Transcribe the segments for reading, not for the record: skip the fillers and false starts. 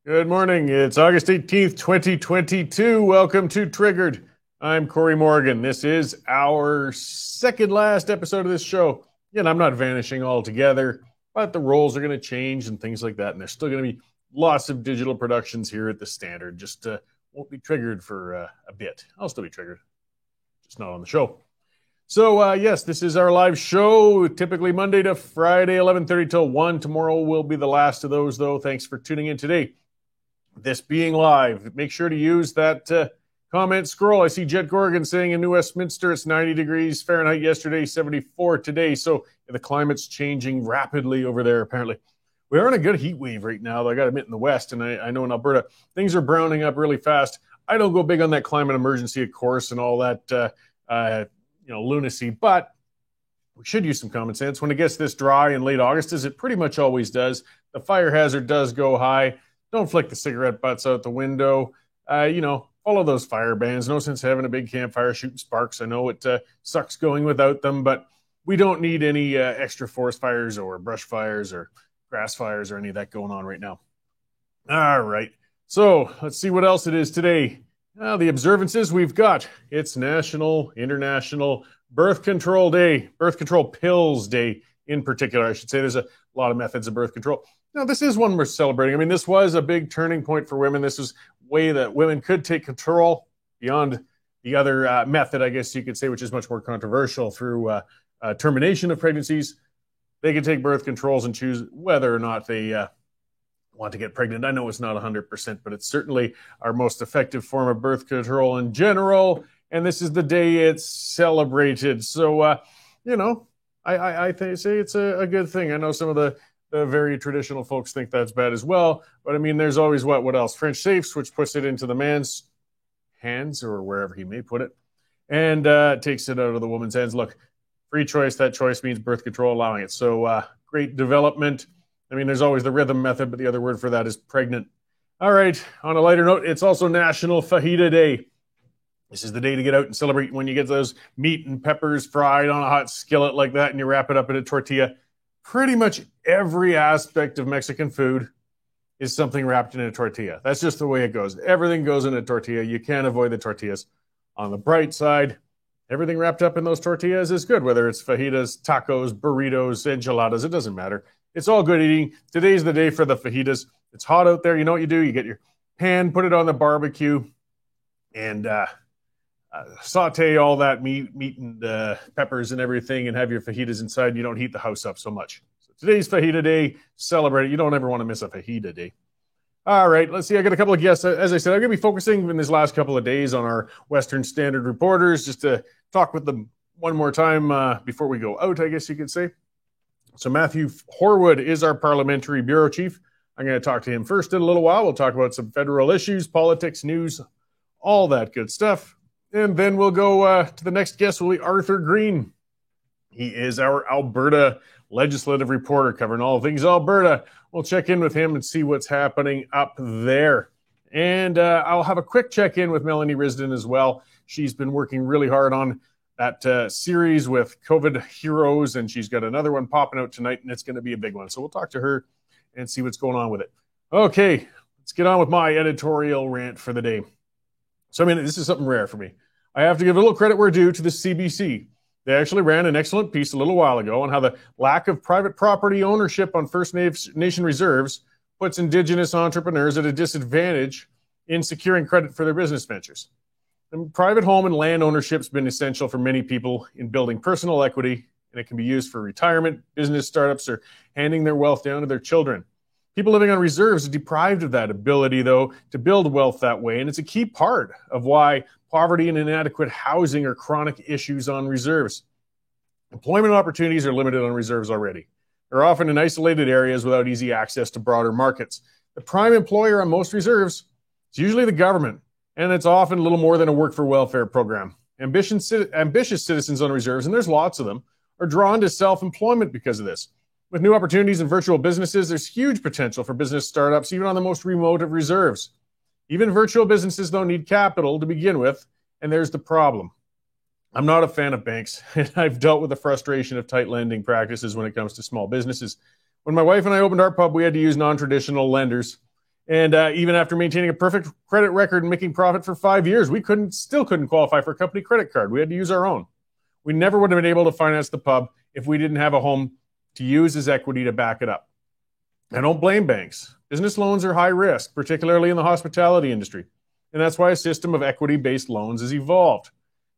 Good morning. It's August 18th, 2022. Welcome to Triggered. I'm Corey Morgan. This is our second last episode of this show. Again, I'm not vanishing altogether, but the roles are going to change and things like that. And there's still going to be lots of digital productions here at the Standard. Just won't be triggered for a bit. I'll still be triggered, just not on the show. So, yes, this is our live show, typically Monday to Friday, 11:30 till 1. Tomorrow will be the last of those, though. Thanks for tuning in today. This being live, make sure to use that comment scroll. I see Jet Gorgon saying in New Westminster it's 90 degrees Fahrenheit yesterday, 74 today. So the climate's changing rapidly over there, apparently. We are in a good heat wave right now, though, I got to admit, in the West. And I know in Alberta, things are browning up really fast. I don't go big on that climate emergency, of course, and all that lunacy. But we should use some common sense. When it gets this dry in late August, as it pretty much always does, the fire hazard does go high. Don't flick the cigarette butts out the window. Follow those fire bans. No sense having a big campfire shooting sparks. I know it sucks going without them, but we don't need any extra forest fires or brush fires or grass fires or any of that going on right now. All right. So let's see what else it is today. The observances we've got. It's National International Birth Control Day, Birth Control Pills Day in particular, I should say. There's a lot of methods of birth control. Now, this is one we're celebrating. I mean, this was a big turning point for women. This was a way that women could take control beyond the other method, I guess you could say, which is much more controversial through termination of pregnancies. They could take birth controls and choose whether or not they want to get pregnant. I know it's not 100%, but it's certainly our most effective form of birth control in general. And this is the day it's celebrated. So, I say it's a good thing. I know some of the very traditional folks think that's bad as well. But I mean, there's always what else? French safes, which puts it into the man's hands or wherever he may put it, and takes it out of the woman's hands. Look, free choice. That choice means birth control allowing it. So great development. I mean, there's always the rhythm method, but the other word for that is pregnant. All right. On a lighter note, it's also National Fajita Day. This is the day to get out and celebrate when you get those meat and peppers fried on a hot skillet like that and you wrap it up in a tortilla. Pretty much every aspect of Mexican food is something wrapped in a tortilla. That's just the way it goes. Everything goes in a tortilla. You can't avoid the tortillas. On the bright side, everything wrapped up in those tortillas is good, whether it's fajitas, tacos, burritos, enchiladas, it doesn't matter. It's all good eating. Today's the day for the fajitas. It's hot out there. You know what you do? You get your pan, put it on the barbecue, and saute all that meat and peppers and everything and have your fajitas inside. You don't heat the house up so much. So today's Fajita Day. Celebrate it. You don't ever want to miss a Fajita Day. All right, let's see. I got a couple of guests. As I said, I'm going to be focusing in these last couple of days on our Western Standard reporters just to talk with them one more time before we go out, I guess you could say. So Matthew Horwood is our parliamentary bureau chief. I'm going to talk to him first in a little while. We'll talk about some federal issues, politics, news, all that good stuff. And then we'll go to the next guest, will be Arthur Green. He is our Alberta legislative reporter covering all things Alberta. We'll check in with him and see what's happening up there. And I'll have a quick check-in with Melanie Risden as well. She's been working really hard on that series with COVID Heroes, and she's got another one popping out tonight, and it's going to be a big one. So we'll talk to her and see what's going on with it. Okay, let's get on with my editorial rant for the day. So, I mean, this is something rare for me. I have to give a little credit where due to the CBC. They actually ran an excellent piece a little while ago on how the lack of private property ownership on First Nation reserves puts Indigenous entrepreneurs at a disadvantage in securing credit for their business ventures. And private home and land ownership has been essential for many people in building personal equity, and it can be used for retirement, business startups, or handing their wealth down to their children. People living on reserves are deprived of that ability, though, to build wealth that way, and it's a key part of why poverty and inadequate housing are chronic issues on reserves. Employment opportunities are limited on reserves already. They're often in isolated areas without easy access to broader markets. The prime employer on most reserves is usually the government, and it's often little more than a work-for-welfare program. Ambitious citizens on reserves, and there's lots of them, are drawn to self-employment because of this. With new opportunities in virtual businesses, there's huge potential for business startups, even on the most remote of reserves. Even virtual businesses, though, need capital to begin with, and there's the problem. I'm not a fan of banks, and I've dealt with the frustration of tight lending practices when it comes to small businesses. When my wife and I opened our pub, we had to use non-traditional lenders, And even after maintaining a perfect credit record and making profit for 5 years, we still couldn't qualify for a company credit card. We had to use our own. We never would have been able to finance the pub if we didn't have a home to use as equity to back it up. I don't blame banks. Business loans are high risk, particularly in the hospitality industry. And that's why a system of equity-based loans has evolved.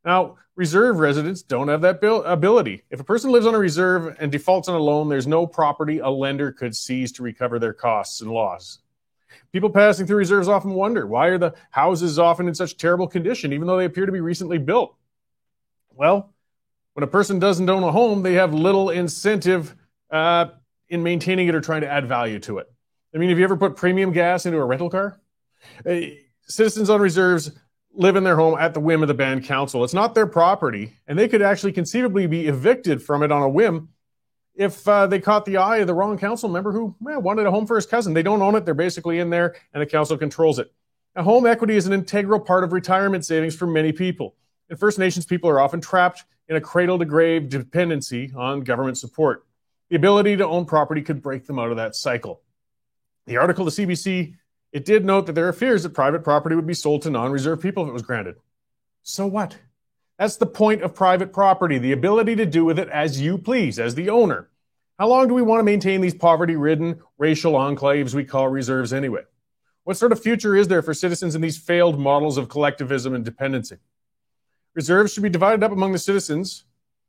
Now, reserve residents don't have that ability. If a person lives on a reserve and defaults on a loan, there's no property a lender could seize to recover their costs and loss. People passing through reserves often wonder, why are the houses often in such terrible condition, even though they appear to be recently built? Well, when a person doesn't own a home, they have little incentive in maintaining it or trying to add value to it. I mean, have you ever put premium gas into a rental car? Citizens on reserves live in their home at the whim of the band council. It's not their property, and they could actually conceivably be evicted from it on a whim if they caught the eye of the wrong council member who wanted a home for his cousin. They don't own it. They're basically in there, and the council controls it. Now, home equity is an integral part of retirement savings for many people. And First Nations people are often trapped in a cradle-to-grave dependency on government support. The ability to own property could break them out of that cycle. The article to CBC, it did note that there are fears that private property would be sold to non-reserve people if it was granted. So what? That's the point of private property, the ability to do with it as you please, as the owner. How long do we want to maintain these poverty-ridden racial enclaves we call reserves anyway? What sort of future is there for citizens in these failed models of collectivism and dependency? Reserves should be divided up among the citizens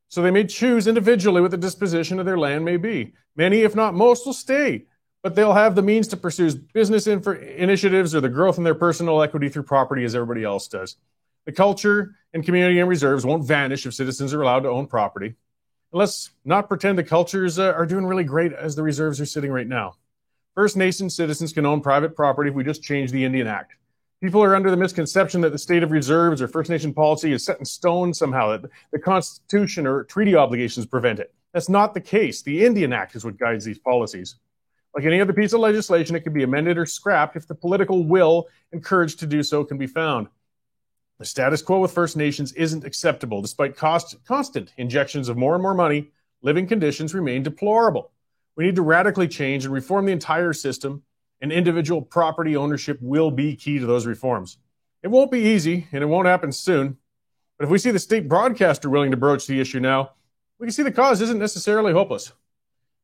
so they may choose individually what the disposition of their land may be. Many, if not most, will stay, but they'll have the means to pursue business initiatives or the growth in their personal equity through property as everybody else does. The culture and community and reserves won't vanish if citizens are allowed to own property. And let's not pretend the cultures are doing really great as the reserves are sitting right now. First Nation citizens can own private property if we just change the Indian Act. People are under the misconception that the state of reserves or First Nation policy is set in stone somehow, that the Constitution or treaty obligations prevent it. That's not the case. The Indian Act is what guides these policies. Like any other piece of legislation, it can be amended or scrapped if the political will and courage to do so can be found. The status quo with First Nations isn't acceptable. Despite constant injections of more and more money, living conditions remain deplorable. We need to radically change and reform the entire system, and individual property ownership will be key to those reforms. It won't be easy, and it won't happen soon. But if we see the state broadcaster willing to broach the issue now, we can see the cause isn't necessarily hopeless.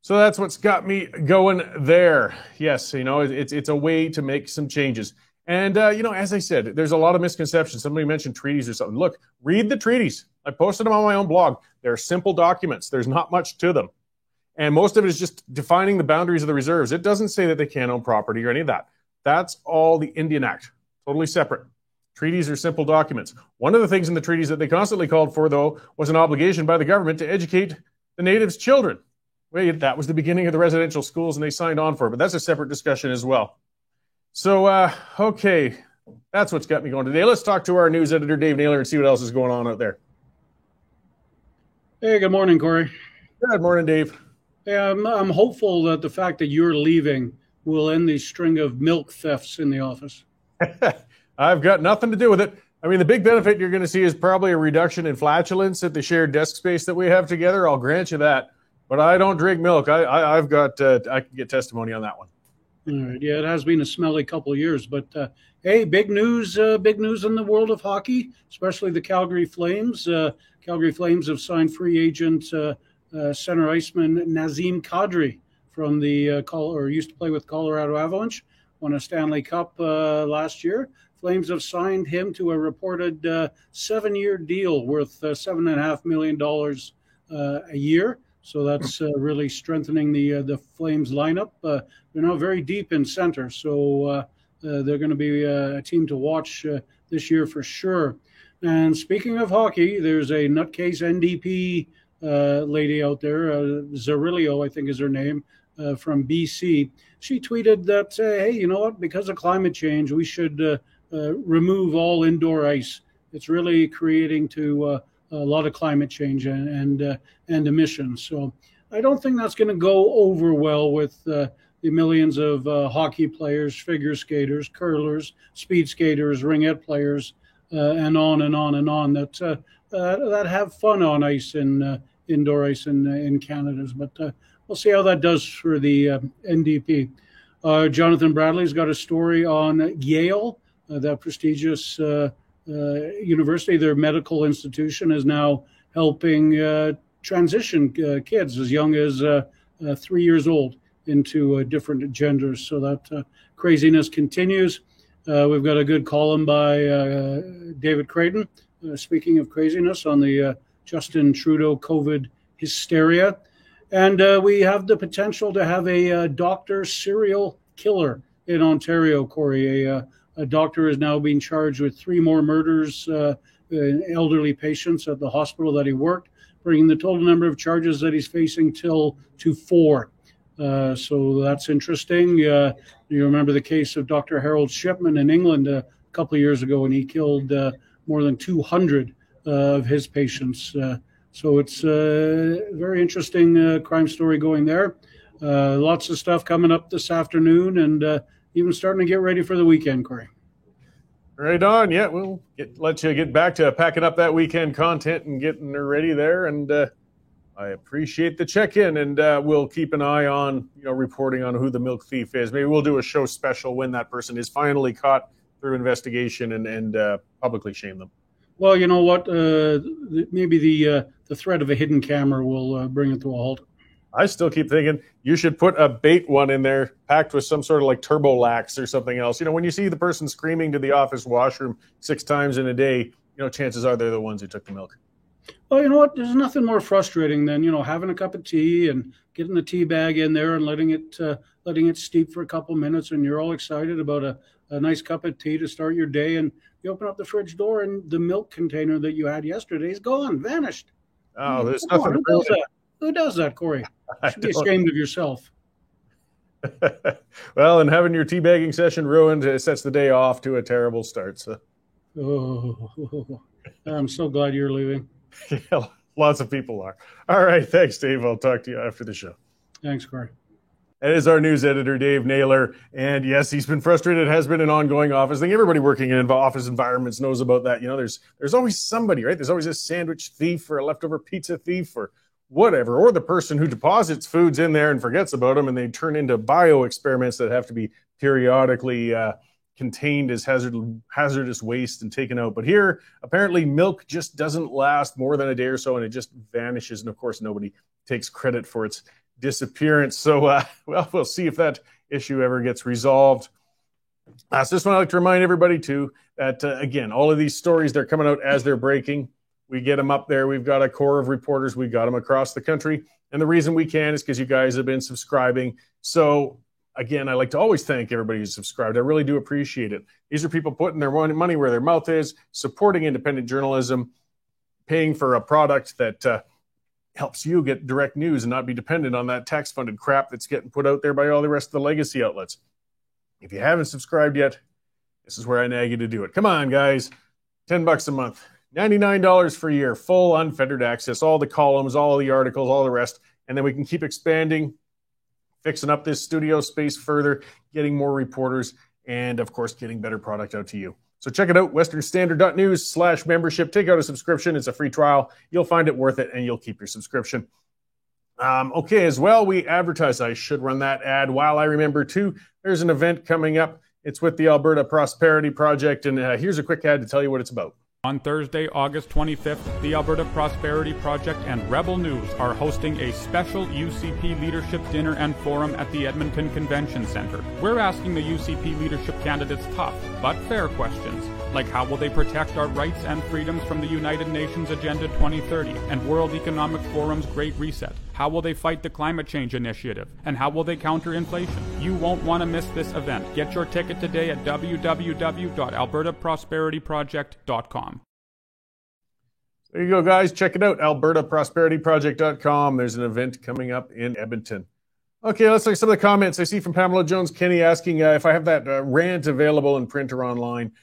So that's what's got me going there. Yes, it's a way to make some changes. And, as I said, there's a lot of misconceptions. Somebody mentioned treaties or something. Look, read the treaties. I posted them on my own blog. They're simple documents. There's not much to them. And most of it is just defining the boundaries of the reserves. It doesn't say that they can't own property or any of that. That's all the Indian Act. Totally separate. Treaties are simple documents. One of the things in the treaties that they constantly called for, though, was an obligation by the government to educate the natives' children. Well, that was the beginning of the residential schools, and they signed on for it. But that's a separate discussion as well. So, okay, that's what's got me going today. Let's talk to our news editor, Dave Naylor, and see what else is going on out there. Hey, good morning, Corey. Good morning, Dave. Hey, I'm hopeful that the fact that you're leaving will end the string of milk thefts in the office. I've got nothing to do with it. I mean, the big benefit you're going to see is probably a reduction in flatulence at the shared desk space that we have together. I'll grant you that. But I don't drink milk. I can get testimony on that one. All right. Yeah, it has been a smelly couple of years. But, hey, big news in the world of hockey, especially the Calgary Flames. Calgary Flames have signed free agent center iceman Nazem Kadri from the used to play with Colorado Avalanche, won a Stanley Cup last year. Flames have signed him to a reported 7-year deal worth $7.5 million a year. So that's really strengthening the Flames lineup. They're now very deep in center, so they're going to be a team to watch this year for sure. And speaking of hockey, there's a nutcase NDP lady out there, Zerillo, I think is her name, from BC. She tweeted that, hey, you know what? Because of climate change, we should remove all indoor ice. It's really creating a lot of climate change and emissions. So I don't think that's going to go over well with the millions of hockey players, figure skaters, curlers, speed skaters, ringette players, and on and on and on that have fun on ice and indoor ice in Canada. But we'll see how that does for the NDP. Jonathan Bradley's got a story on Yale, that prestigious university. Their medical institution is now helping transition kids as young as 3 years old into different genders. So that craziness continues. We've got a good column by David Creighton, speaking of craziness, on the Justin Trudeau COVID hysteria. And we have the potential to have a doctor serial killer in Ontario, Corey. A doctor is now being charged with 3 more murders in elderly patients at the hospital that he worked, bringing the total number of charges that he's facing to 4. So that's interesting. You remember the case of Dr. Harold Shipman in England a couple of years ago, and he killed more than 200 of his patients. So it's a very interesting crime story going there. Lots of stuff coming up this afternoon, and even starting to get ready for the weekend, Corey. Right on. Yeah, we'll let you get back to packing up that weekend content and getting her ready there. And I appreciate the check-in, and we'll keep an eye on, reporting on who the milk thief is. Maybe we'll do a show special when that person is finally caught through investigation and publicly shame them. Well, you know what? Maybe the threat of a hidden camera will bring it to a halt. I still keep thinking you should put a bait one in there packed with some sort of like Turbolax or something else. When you see the person screaming to the office washroom 6 times in a day, chances are they're the ones who took the milk. Well, you know what? There's nothing more frustrating than, having a cup of tea and getting the tea bag in there and letting it steep for a couple minutes, and you're all excited about a nice cup of tea to start your day, and you open up the fridge door and the milk container that you had yesterday is gone, vanished. Oh, there's nothing. Who does that, Corey? You should be ashamed of yourself. Well, and having your teabagging session ruined sets the day off to a terrible start. So. Oh, I'm so glad you're leaving. Yeah, lots of people are. All right, thanks, Dave. I'll talk to you after the show. Thanks, Corey. That is our news editor, Dave Naylor. And yes, he's been frustrated. It has been an ongoing office thing. Everybody working in office environments knows about that. There's always somebody, right? There's always a sandwich thief or a leftover pizza thief or whatever, or the person who deposits foods in there and forgets about them, and they turn into bio experiments that have to be periodically contained as hazardous waste and taken out. But here, apparently, milk just doesn't last more than a day or so, and it just vanishes. And of course, nobody takes credit for its disappearance. So, we'll see if that issue ever gets resolved. So just want to like to remind everybody, too, that, again, all of these stories, they're coming out as they're breaking. We get them up there. We've got a core of reporters. We've got them across the country. And the reason we can is because you guys have been subscribing. So, again, I like to always thank everybody who's subscribed. I really do appreciate it. These are people putting their money where their mouth is, supporting independent journalism, paying for a product that helps you get direct news and not be dependent on that tax-funded crap that's getting put out there by all the rest of the legacy outlets. If you haven't subscribed yet, this is where I nag you to do it. Come on, guys. $10 a month. $99 for a year, full unfettered access, all the columns, all the articles, all the rest. And then we can keep expanding, fixing up this studio space further, getting more reporters, and of course, getting better product out to you. So check it out, westernstandard.news/membership. Take out a subscription. It's a free trial. You'll find it worth it, and you'll keep your subscription. Okay, as well, we advertise. I should run that ad while I remember, too. There's an event coming up. It's with the Alberta Prosperity Project, and here's a quick ad to tell you what it's about. On Thursday, August 25th, the Alberta Prosperity Project and Rebel News are hosting a special UCP Leadership Dinner and Forum at the Edmonton Convention Centre. We're asking the UCP leadership candidates tough but fair questions, like how will they protect our rights and freedoms from the United Nations Agenda 2030 and World Economic Forum's Great Reset? How will they fight the climate change initiative? And how will they counter inflation? You won't want to miss this event. Get your ticket today at www.albertaprosperityproject.com. There you go, guys. Check it out, albertaprosperityproject.com. There's an event coming up in Edmonton. Okay, let's look at some of the comments I see from Pamela Jones-Kenny asking if I have that rant available in print or online.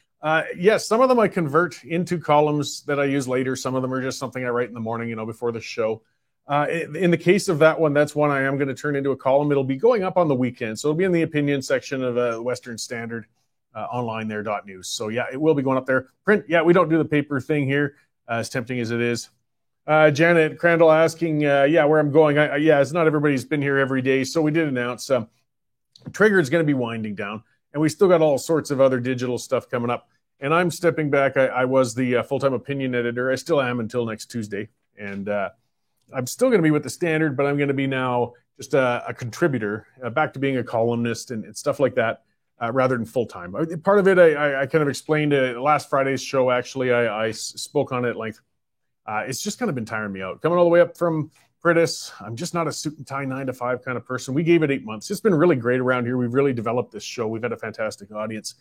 Yes, some of them I convert into columns that I use later. Some of them are just something I write in the morning, before the show. In the case of that one, that's one I am going to turn into a column. It'll be going up on the weekend. So it'll be in the opinion section of Western Standard online there, .news. So yeah, it will be going up there. Print, yeah, we don't do the paper thing here, as tempting as it is. Janet Crandall asking, where I'm going. It's not everybody's been here every day. So we did announce Trigger is going to be winding down, and we still got all sorts of other digital stuff coming up. And I'm stepping back. I was the full-time opinion editor. I still am until next Tuesday. And I'm still going to be with the Standard, but I'm going to be now just a contributor, back to being a columnist and stuff like that, rather than full-time. Part of it, I kind of explained last Friday's show, actually. I spoke on it at length. It's just kind of been tiring me out. Coming all the way up from Pritis, I'm just not a suit and tie 9 to 5 kind of person. We gave it 8 months. It's been really great around here. We've really developed this show. We've had a fantastic audience.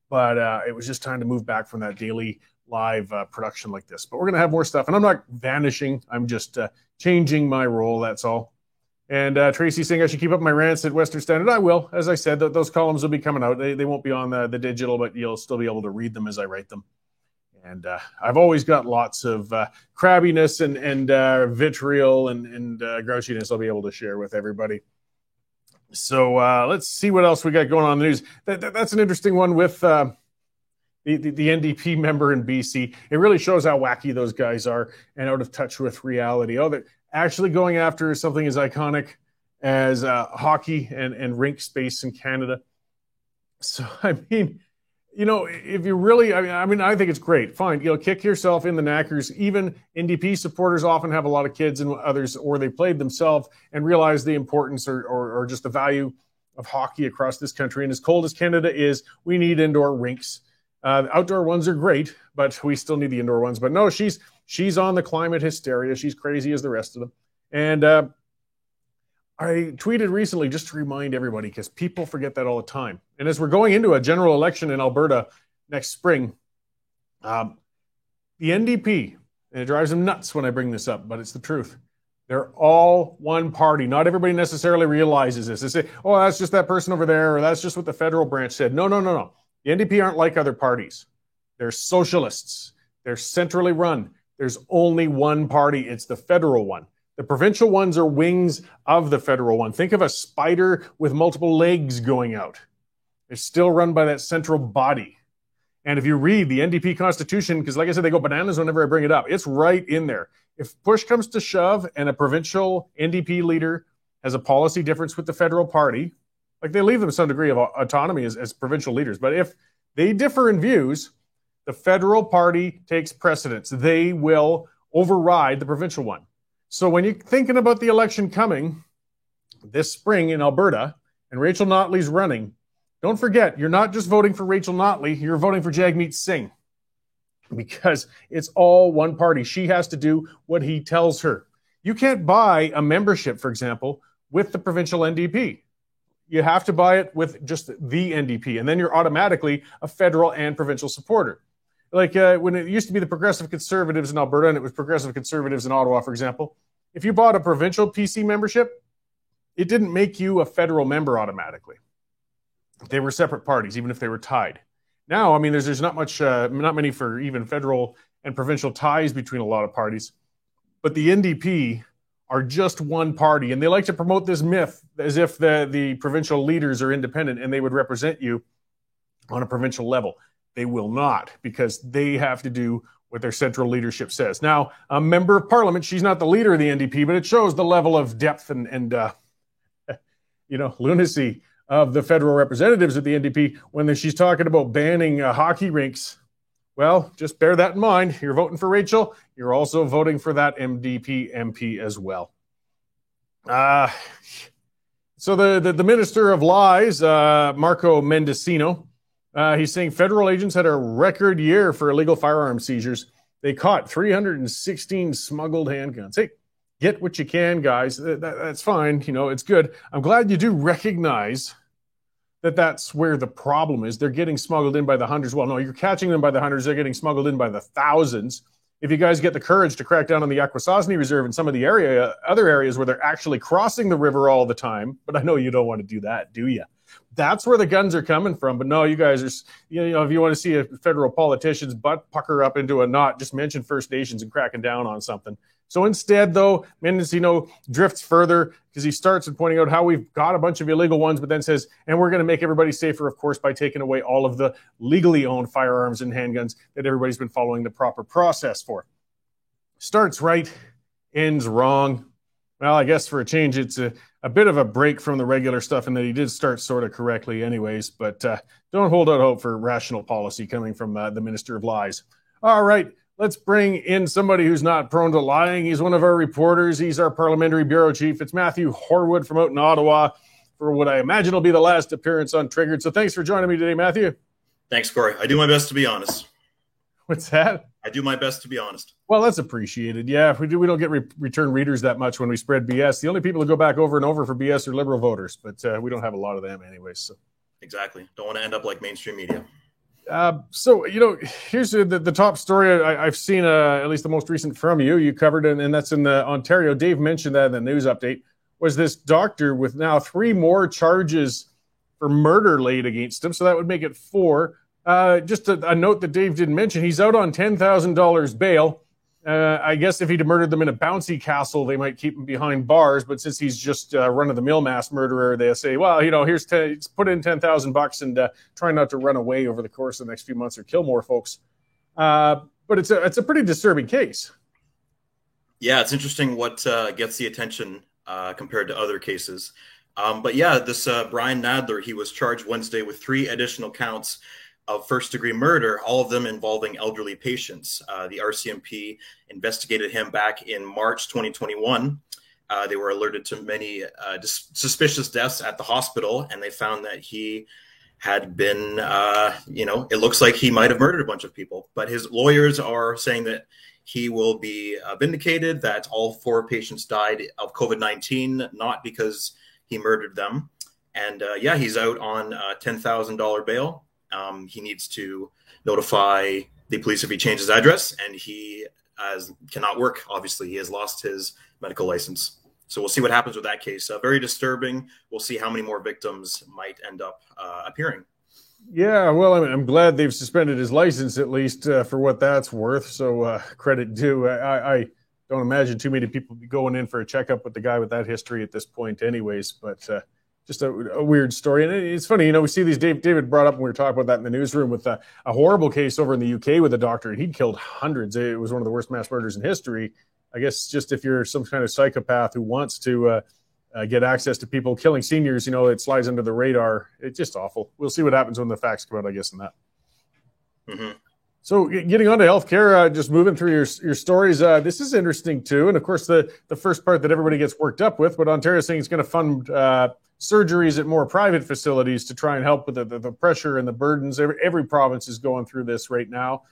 But it was just time to move back from that daily live production like this. But we're going to have more stuff. And I'm not vanishing. I'm just changing my role, that's all. And Tracy saying I should keep up my rants at Western Standard. I will. As I said, those columns will be coming out. They won't be on the digital, but you'll still be able to read them as I write them. And I've always got lots of crabbiness and vitriol and grouchiness I'll be able to share with everybody. So let's see what else we got going on in the news. That's an interesting one with the NDP member in BC. It really shows how wacky those guys are and out of touch with reality. Oh, they're actually going after something as iconic as hockey and rink space in Canada. So, I mean, you know, if you really, I think it's great. Fine, kick yourself in the knackers. Even NDP supporters often have a lot of kids and others, or they played themselves and realize the importance or just the value of hockey across this country. And as cold as Canada is, we need indoor rinks. Outdoor ones are great, but we still need the indoor ones. But no, she's on the climate hysteria. She's crazy as the rest of them. And I tweeted recently just to remind everybody, because people forget that all the time. And as we're going into a general election in Alberta next spring, the NDP, and it drives them nuts when I bring this up, but it's the truth. They're all one party. Not everybody necessarily realizes this. They say, oh, that's just that person over there, or that's just what the federal branch said. No. The NDP aren't like other parties. They're socialists. They're centrally run. There's only one party. It's the federal one. The provincial ones are wings of the federal one. Think of a spider with multiple legs going out. They're still run by that central body. And if you read the NDP Constitution, because like I said, they go bananas whenever I bring it up, it's right in there. If push comes to shove and a provincial NDP leader has a policy difference with the federal party, like they leave them some degree of autonomy as provincial leaders. But if they differ in views, the federal party takes precedence. They will override the provincial one. So when you're thinking about the election coming this spring in Alberta and Rachel Notley's running, don't forget, you're not just voting for Rachel Notley, you're voting for Jagmeet Singh, because it's all one party. She has to do what he tells her. You can't buy a membership, for example, with the provincial NDP. You have to buy it with just the NDP, and then you're automatically a federal and provincial supporter. Like when it used to be the Progressive Conservatives in Alberta and it was Progressive Conservatives in Ottawa, for example, if you bought a provincial PC membership, it didn't make you a federal member automatically. They were separate parties, even if they were tied. Now, I mean, there's not many for even federal and provincial ties between a lot of parties. But the NDP are just one party, and they like to promote this myth as if the provincial leaders are independent and they would represent you on a provincial level. They will not, because they have to do what their central leadership says. Now, a member of parliament, she's not the leader of the NDP, but it shows the level of depth and lunacy of the federal representatives of the NDP when she's talking about banning hockey rinks. Well, just bear that in mind. You're voting for Rachel. You're also voting for that NDP MP as well. So the Minister of Lies, Marco Mendicino, he's saying federal agents had a record year for illegal firearm seizures. They caught 316 smuggled handguns. Hey, get what you can, guys. That's fine. It's good. I'm glad you do recognize that that's where the problem is. They're getting smuggled in by the hundreds. Well, no, you're catching them by the hundreds. They're getting smuggled in by the thousands. If you guys get the courage to crack down on the Akwesasne Reserve and some of the other areas where they're actually crossing the river all the time, but I know you don't want to do that, do you? That's where the guns are coming from. But no, you guys are, if you want to see a federal politician's butt pucker up into a knot, just mention First Nations and cracking down on something. So instead, though, Mendicino drifts further because he starts at pointing out how we've got a bunch of illegal ones, but then says, and we're going to make everybody safer, of course, by taking away all of the legally owned firearms and handguns that everybody's been following the proper process for. Starts right, ends wrong. Well, I guess for a change, it's a bit of a break from the regular stuff, and that he did start sort of correctly, anyways. But don't hold out hope for rational policy coming from the Minister of Lies. All right, let's bring in somebody who's not prone to lying. He's one of our reporters. He's our parliamentary bureau chief. It's Matthew Horwood from out in Ottawa for what I imagine will be the last appearance on Triggered. So thanks for joining me today, Matthew. Thanks, Corey. I do my best to be honest. What's that? I do my best to be honest. Well, that's appreciated. Yeah, we don't get return readers that much when we spread BS. The only people who go back over and over for BS are Liberal voters, but we don't have a lot of them anyway. So exactly. Don't want to end up like mainstream media. So, here's the top story I've seen, at least the most recent from you. You covered, and that's in the Ontario. Dave mentioned that in the news update, was this doctor with now 3 more charges for murder laid against him. So that would make it 4. Just a note that Dave didn't mention, he's out on $10,000 bail. I guess if he'd murdered them in a bouncy castle, they might keep him behind bars. But since he's just run-of-the-mill mass murderer, they say, well, here's put in $10,000 and try not to run away over the course of the next few months or kill more folks. But it's a pretty disturbing case. Yeah, it's interesting what gets the attention compared to other cases. But yeah, this Brian Nadler, he was charged Wednesday with 3 additional counts of first-degree murder, all of them involving elderly patients. The RCMP investigated him back in March 2021. They were alerted to many suspicious deaths at the hospital, and they found that he had been, it looks like he might have murdered a bunch of people. But his lawyers are saying that he will be vindicated, that all 4 patients died of COVID-19, not because he murdered them. And he's out on $10,000 bail. He needs to notify the police if he changes address, and he cannot work. Obviously, he has lost his medical license. So we'll see what happens with that case. Very disturbing. We'll see how many more victims might end up appearing. Yeah, well, I'm glad they've suspended his license, at least for what that's worth. So credit due. I don't imagine too many people be going in for a checkup with the guy with that history at this point anyways, but just a weird story. And it's funny, we see these, David brought up when we were talking about that in the newsroom with a horrible case over in the UK with a doctor, and he'd killed hundreds. It was one of the worst mass murders in history. I guess just if you're some kind of psychopath who wants to get access to people killing seniors, it slides under the radar. It's just awful. We'll see what happens when the facts come out, I guess, in that. Mm-hmm. So getting on to healthcare, just moving through your stories, this is interesting too. And of course, the first part that everybody gets worked up with, but Ontario's saying it's going to fund surgeries at more private facilities to try and help with the pressure and the burdens. Every province is going through this right now.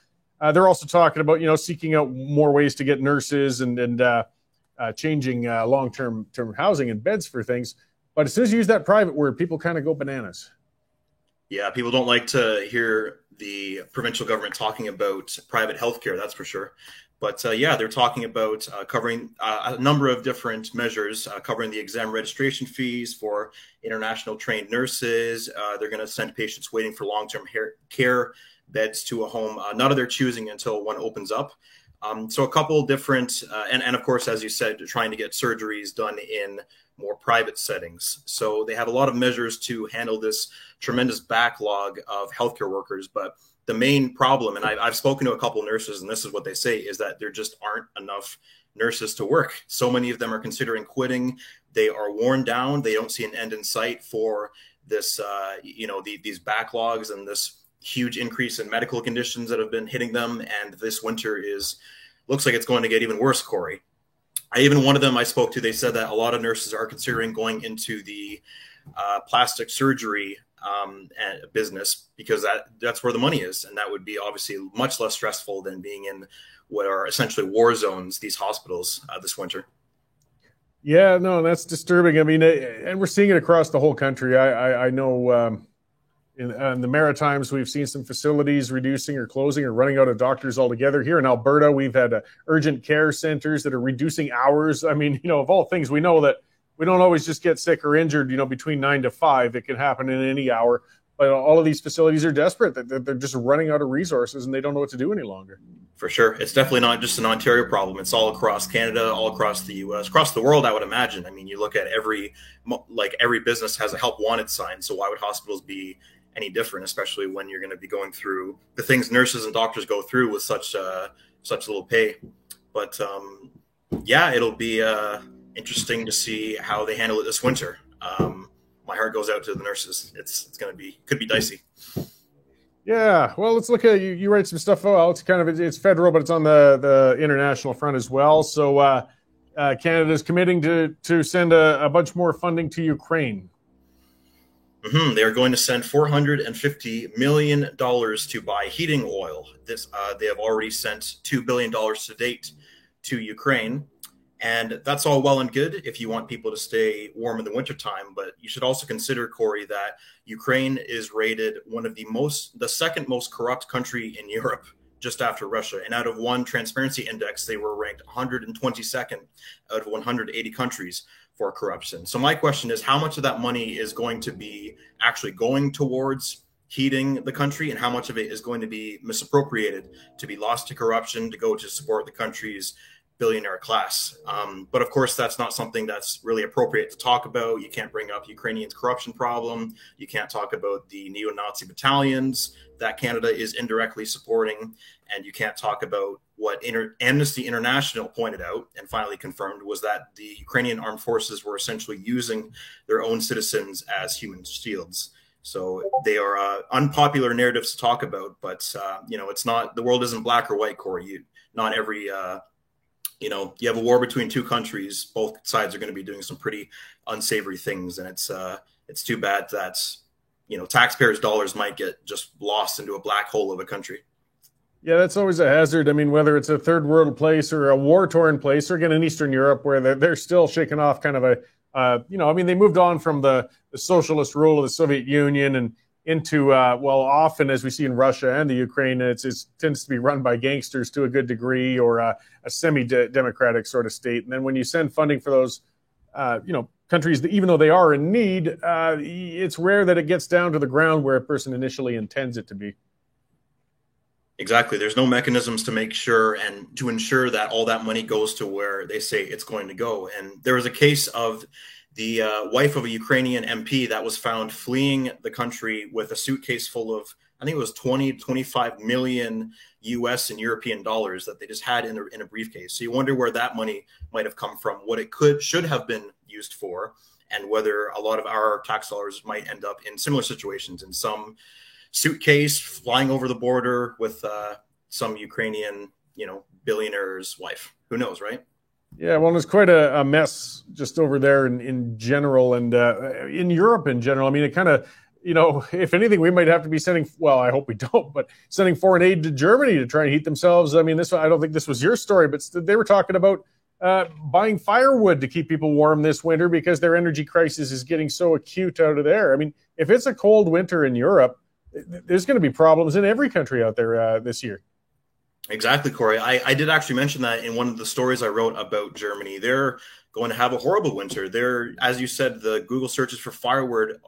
They're also talking about, seeking out more ways to get nurses and changing long-term housing and beds for things. But as soon as you use that private word, people kind of go bananas. Yeah, people don't like to hear the provincial government talking about private healthcare, that's for sure. But they're talking about covering a number of different measures, covering the exam registration fees for international trained nurses. They're going to send patients waiting for long-term care beds to a home, not of their choosing until one opens up. So a couple different, and of course, as you said, trying to get surgeries done in more private settings. So they have a lot of measures to handle this tremendous backlog of healthcare workers. But the main problem, and I've spoken to a couple nurses, and this is what they say, is that there just aren't enough nurses to work. So many of them are considering quitting. They are worn down. They don't see an end in sight for this, these backlogs and this huge increase in medical conditions that have been hitting them. And this winter looks like it's going to get even worse, Corey. One of them I spoke to, they said that a lot of nurses are considering going into the plastic surgery business because that's where the money is. And that would be obviously much less stressful than being in what are essentially war zones, these hospitals this winter. Yeah, no, that's disturbing. I mean, and we're seeing it across the whole country. I know in the Maritimes, we've seen some facilities reducing or closing or running out of doctors altogether. Here in Alberta, we've had urgent care centers that are reducing hours. I mean, of all things, we know that we don't always just get sick or injured, between 9 to 5. It can happen in any hour. But all of these facilities are desperate. They're just running out of resources and they don't know what to do any longer. For sure. It's definitely not just an Ontario problem. It's all across Canada, all across the U.S., across the world, I would imagine. I mean, you look at every business has a help wanted sign. So why would hospitals be any different, especially when you're going to be going through the things nurses and doctors go through with such little pay? But it'll be interesting to see how they handle it this winter. My heart goes out to the nurses. It's going to could be dicey. Yeah, well, let's look at you write some stuff out. It's kind of it's federal, but it's on the international front as well. So Canada is committing to send a bunch more funding to Ukraine. Mm-hmm. They are going to send $450 million to buy heating oil. They have already sent $2 billion to date to Ukraine. And that's all well and good if you want people to stay warm in the wintertime. But you should also consider, Corey, that Ukraine is rated one of the second most corrupt country in Europe, just after Russia. And out of one transparency index, they were ranked 122nd out of 180 countries for corruption. So my question is, how much of that money is going to be actually going towards heating the country, and how much of it is going to be misappropriated to be lost to corruption, to go to support the country's billionaire class? But of course, that's not something that's really appropriate to talk about. You can't bring up Ukrainians' corruption problem. You can't talk about the neo-Nazi battalions that Canada is indirectly supporting. And you can't talk about what Amnesty International pointed out and finally confirmed, was that the Ukrainian armed forces were essentially using their own citizens as human shields. So they are unpopular narratives to talk about, but it's not, the world isn't black or white, Corey. Not every you have a war between two countries. Both sides are going to be doing some pretty unsavory things, and it's too bad that taxpayers' dollars might get just lost into a black hole of a country. Yeah, that's always a hazard. I mean, whether it's a third world place or a war-torn place, or again in Eastern Europe, where they're still shaking off kind of they moved on from the socialist rule of the Soviet Union and into, often as we see in Russia and the Ukraine, it tends to be run by gangsters to a good degree, or a semi-democratic sort of state. And then when you send funding for those, countries, that, even though they are in need, it's rare that it gets down to the ground where a person initially intends it to be. Exactly. There's no mechanisms to make sure and to ensure that all that money goes to where they say it's going to go. And there was a case of the wife of a Ukrainian MP that was found fleeing the country with a suitcase full of, I think it was 25 million US and European dollars that they just had in a briefcase. So you wonder where that money might have come from, what it should have been used for, and whether a lot of our tax dollars might end up in similar situations, in some suitcase flying over the border with some Ukrainian, billionaire's wife. Who knows, right? Yeah, well, it's quite a mess just over there in general, and in Europe in general. I mean, it kind of, if anything, we might have to be sending, well, I hope we don't, but sending foreign aid to Germany to try and heat themselves. I mean, I don't think this was your story, but they were talking about buying firewood to keep people warm this winter because their energy crisis is getting so acute out of there. I mean, if it's a cold winter in Europe, there's going to be problems in every country out there this year. Exactly, Corey. I did actually mention that in one of the stories I wrote about Germany. They're going to have a horrible winter. As you said, the Google searches for firewood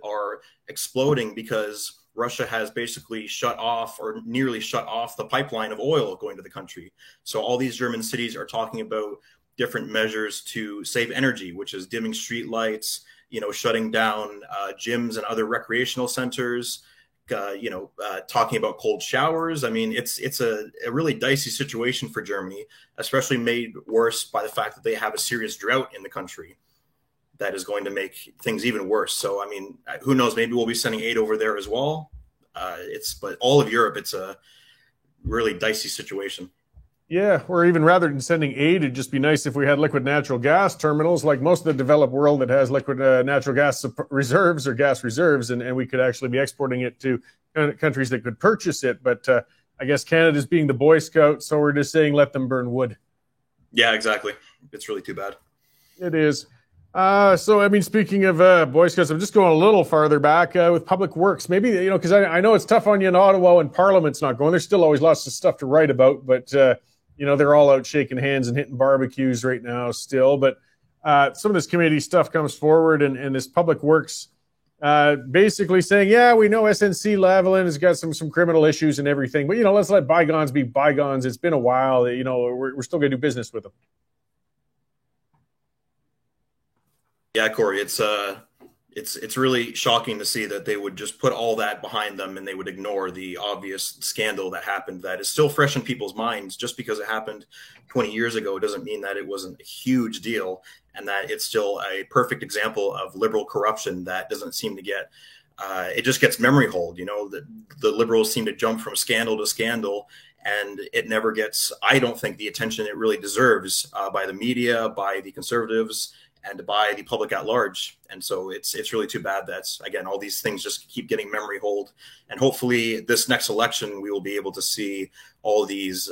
are exploding because Russia has basically shut off, or nearly shut off, the pipeline of oil going to the country. So all these German cities are talking about different measures to save energy, which is dimming street lights, shutting down gyms and other recreational centers, talking about cold showers. I mean, it's a really dicey situation for Germany, especially made worse by the fact that they have a serious drought in the country that is going to make things even worse. So, I mean, who knows? Maybe we'll be sending aid over there as well. But all of Europe, it's a really dicey situation. Yeah, or even rather than sending aid, it'd just be nice if we had liquid natural gas terminals like most of the developed world that has liquid natural gas reserves or gas reserves, and we could actually be exporting it to countries that could purchase it. But I guess Canada's being the Boy Scout, so we're just saying let them burn wood. Yeah, exactly. It's really too bad. It is. So, I mean, speaking of Boy Scouts, I'm just going a little farther back with Public Works. Maybe, because I know it's tough on you in Ottawa when Parliament's not going. There's still always lots of stuff to write about, but they're all out shaking hands and hitting barbecues right now still. But some of this committee stuff comes forward, and this Public Works basically saying, yeah, we know SNC Lavalin has got some criminal issues and everything, but, let's let bygones be bygones. It's been a while. We're still going to do business with them. Yeah, Corey, it's It's really shocking to see that they would just put all that behind them and they would ignore the obvious scandal that happened that is still fresh in people's minds. Just because it happened 20 years ago doesn't mean that it wasn't a huge deal, and that it's still a perfect example of liberal corruption that doesn't seem to get it just gets memory hold. The liberals seem to jump from scandal to scandal, and it never gets, I don't think, the attention it really deserves by the media, by the conservatives, and by the public at large. And so it's really too bad that, again, all these things just keep getting memory hold. And hopefully this next election, we will be able to see all these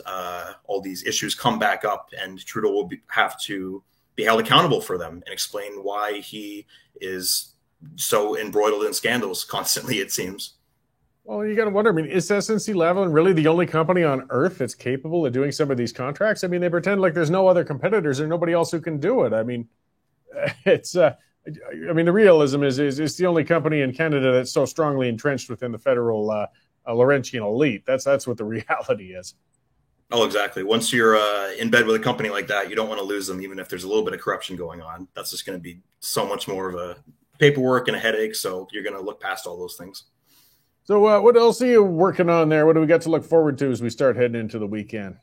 issues come back up, and Trudeau will have to be held accountable for them and explain why he is so embroiled in scandals constantly, it seems. Well, you got to wonder, I mean, is SNC-Lavalin really the only company on earth that's capable of doing some of these contracts? I mean, they pretend like there's no other competitors or nobody else who can do it. I mean, the realism is it's the only company in Canada that's so strongly entrenched within the federal Laurentian elite. That's what the reality is. Oh, exactly. Once you're in bed with a company like that, you don't want to lose them, even if there's a little bit of corruption going on. That's just going to be so much more of a paperwork and a headache. So you're going to look past all those things. So what else are you working on there? What do we got to look forward to as we start heading into the weekend?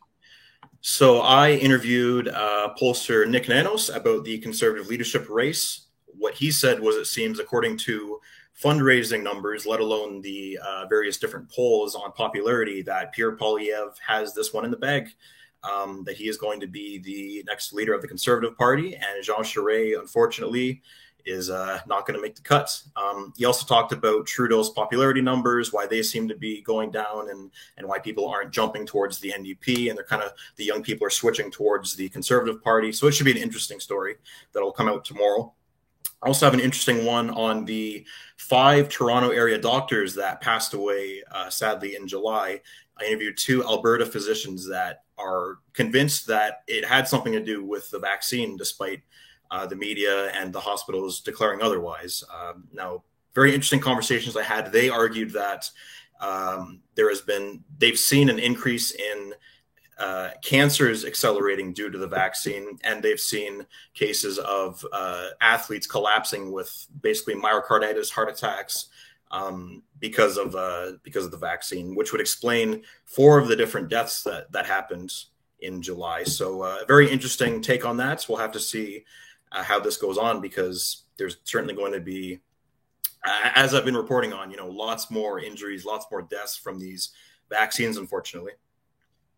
So I interviewed pollster Nick Nanos about the Conservative leadership race. What he said was, it seems, according to fundraising numbers, let alone the various different polls on popularity, that Pierre Poilievre has this one in the bag, that he is going to be the next leader of the Conservative Party. And Jean Charest, unfortunately, is not going to make the cut. He also talked about Trudeau's popularity numbers, why they seem to be going down, and why people aren't jumping towards the NDP, and the young people are switching towards the Conservative Party. So it should be an interesting story that'll come out tomorrow. I also have an interesting one on the 5 Toronto area doctors that passed away, sadly, in July. I interviewed 2 Alberta physicians that are convinced that it had something to do with the vaccine, despite the media and the hospitals declaring otherwise. Now, very interesting conversations I had. They argued that they've seen an increase in cancers accelerating due to the vaccine, and they've seen cases of athletes collapsing with basically myocarditis, heart attacks, because of the vaccine, which would explain 4 of the different deaths that happened in July. So a very interesting take on that. So we'll have to see how this goes on, because there's certainly going to be, as I've been reporting on, lots more injuries, lots more deaths from these vaccines, unfortunately.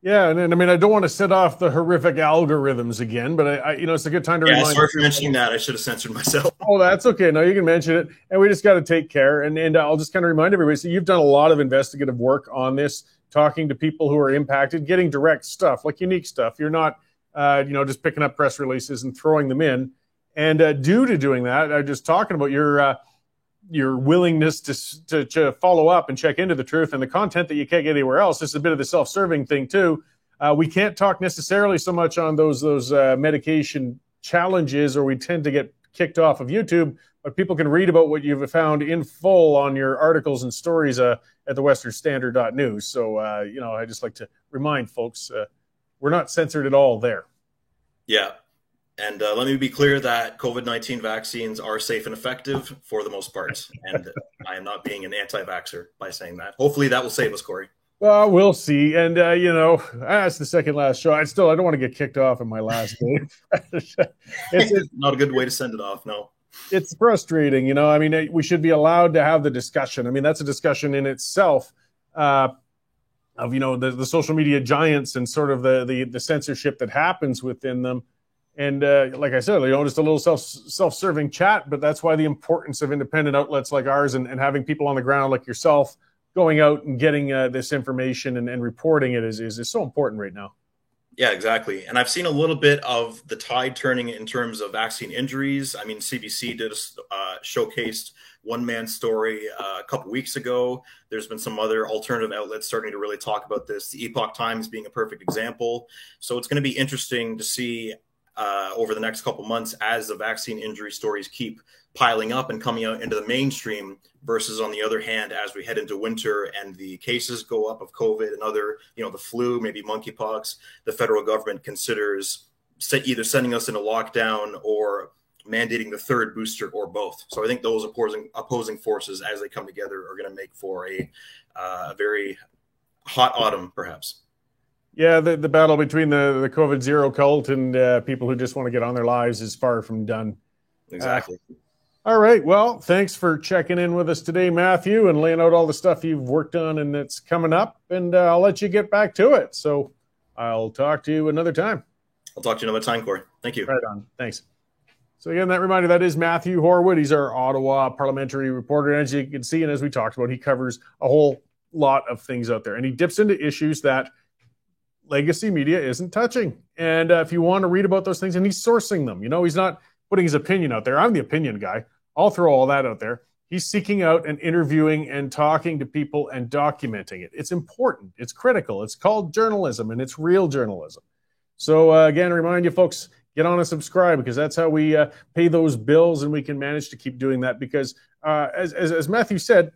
Yeah, and I mean, I don't want to set off the horrific algorithms again, but I it's a good time to remind. Sorry for mentioning that. I should have censored myself. Oh, that's okay. No, you can mention it, and we just got to take care. And I'll just kind of remind everybody. So you've done a lot of investigative work on this, talking to people who are impacted, getting direct stuff, like unique stuff. You're not, just picking up press releases and throwing them in. And due to doing that, I'm just talking about your willingness to follow up and check into the truth and the content that you can't get anywhere else. This is a bit of the self-serving thing too. We can't talk necessarily so much on those medication challenges, or we tend to get kicked off of YouTube, but people can read about what you've found in full on your articles and stories at the westernstandard.news. So, I just like to remind folks, we're not censored at all there. Yeah. And let me be clear that COVID-19 vaccines are safe and effective for the most part. And I am not being an anti-vaxxer by saying that. Hopefully that will save us, Corey. Well, we'll see. And, that's the second last show. I don't want to get kicked off in my last day. it's not a good way to send it off, no. It's frustrating, I mean, we should be allowed to have the discussion. I mean, that's a discussion in itself of, the social media giants and sort of the censorship that happens within them. And like I said, just a little self-serving chat, but that's why the importance of independent outlets like ours and having people on the ground like yourself going out and getting this information and reporting it is so important right now. Yeah, exactly. And I've seen a little bit of the tide turning in terms of vaccine injuries. I mean, CBC did showcased one man's story a couple weeks ago. There's been some other alternative outlets starting to really talk about this. The Epoch Times being a perfect example. So it's going to be interesting to see over the next couple months as the vaccine injury stories keep piling up and coming out into the mainstream, versus on the other hand, as we head into winter and the cases go up of COVID and other, the flu, maybe monkeypox, the federal government considers either sending us into lockdown or mandating the third booster or both. So I think those opposing forces, as they come together, are going to make for a very hot autumn, perhaps. Yeah, the battle between the COVID zero cult and people who just want to get on their lives is far from done. Exactly. All right. Well, thanks for checking in with us today, Matthew, and laying out all the stuff you've worked on and that's coming up. And I'll let you get back to it. So I'll talk to you another time. I'll talk to you another time, Corey. Thank you. Right on. Thanks. So again, that reminder, that is Matthew Horwood. He's our Ottawa parliamentary reporter. And as you can see, and as we talked about, he covers a whole lot of things out there. And he dips into issues that legacy media isn't touching. And if you want to read about those things, and he's sourcing them, he's not putting his opinion out there. I'm the opinion guy. I'll throw all that out there. He's seeking out and interviewing and talking to people and documenting it. It's important. It's critical. It's called journalism, and it's real journalism. So again, remind you folks, get on and subscribe, because that's how we pay those bills, and we can manage to keep doing that. Because as Matthew said,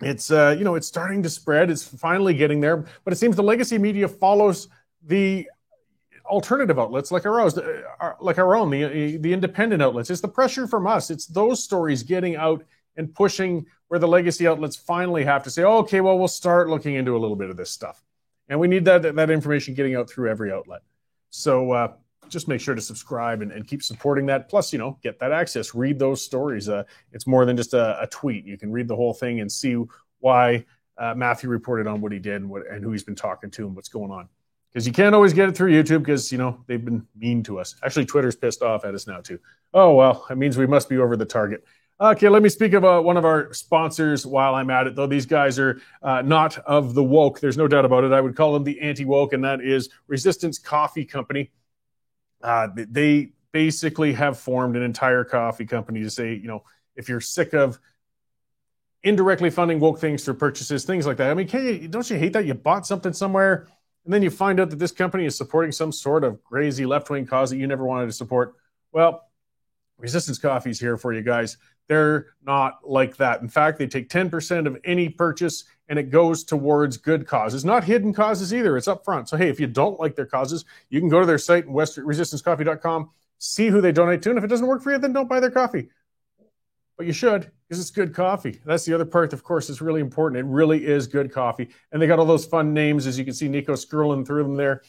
it's it's starting to spread. It's finally getting there, but it seems the legacy media follows the alternative outlets like our own, the independent outlets. It's the pressure from us. It's those stories getting out and pushing where the legacy outlets finally have to say, oh, okay, well, we'll start looking into a little bit of this stuff. And we need that information getting out through every outlet. So just make sure to subscribe and keep supporting that. Plus, get that access. Read those stories. It's more than just a tweet. You can read the whole thing and see why Matthew reported on what he did and who he's been talking to and what's going on. Because you can't always get it through YouTube because, they've been mean to us. Actually, Twitter's pissed off at us now, too. Oh, well, it means we must be over the target. Okay, let me speak about one of our sponsors while I'm at it, though. These guys are not of the woke. There's no doubt about it. I would call them the anti-woke, and that is Resistance Coffee Company. They basically have formed an entire coffee company to say, if you're sick of indirectly funding woke things through purchases, things like that. I mean, don't you hate that? You bought something somewhere, and then you find out that this company is supporting some sort of crazy left-wing cause that you never wanted to support. Well, Resistance Coffee is here for you guys. They're not like that. In fact, they take 10% of any purchase, and it goes towards good causes. Not hidden causes either. It's up front. So, hey, if you don't like their causes, you can go to their site, resistancecoffee.com, see who they donate to, and if it doesn't work for you, then don't buy their coffee. But you should, because it's good coffee. That's the other part, of course, is really important. It really is good coffee. And they got all those fun names, as you can see Nico scrolling through them there.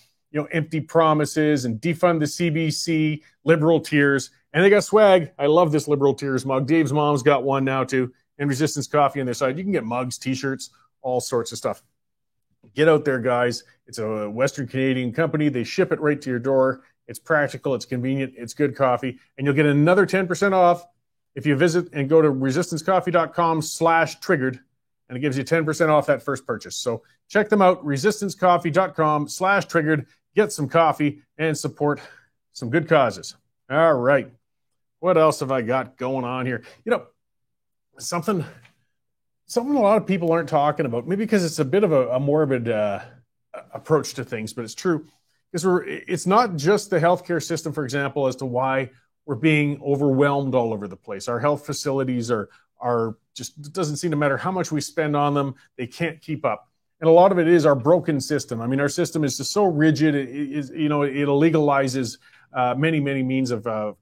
Empty Promises and Defund the CBC, Liberal Tears. And they got swag. I love this Liberal Tears mug. Dave's mom's got one now, too. And Resistance Coffee on their side. You can get mugs, T-shirts, all sorts of stuff. Get out there, guys. It's a Western Canadian company. They ship it right to your door. It's practical. It's convenient. It's good coffee. And you'll get another 10% off if you visit and go to resistancecoffee.com/triggered, and it gives you 10% off that first purchase. So check them out, resistancecoffee.com/triggered. Get some coffee and support some good causes. All right. What else have I got going on here? Something a lot of people aren't talking about, maybe because it's a bit of a morbid approach to things, but it's true. Because it's not just the healthcare system, for example, as to why we're being overwhelmed all over the place. Our health facilities are just, it doesn't seem to matter how much we spend on them, they can't keep up. And a lot of it is our broken system. I mean, our system is just so rigid. It illegalizes many means of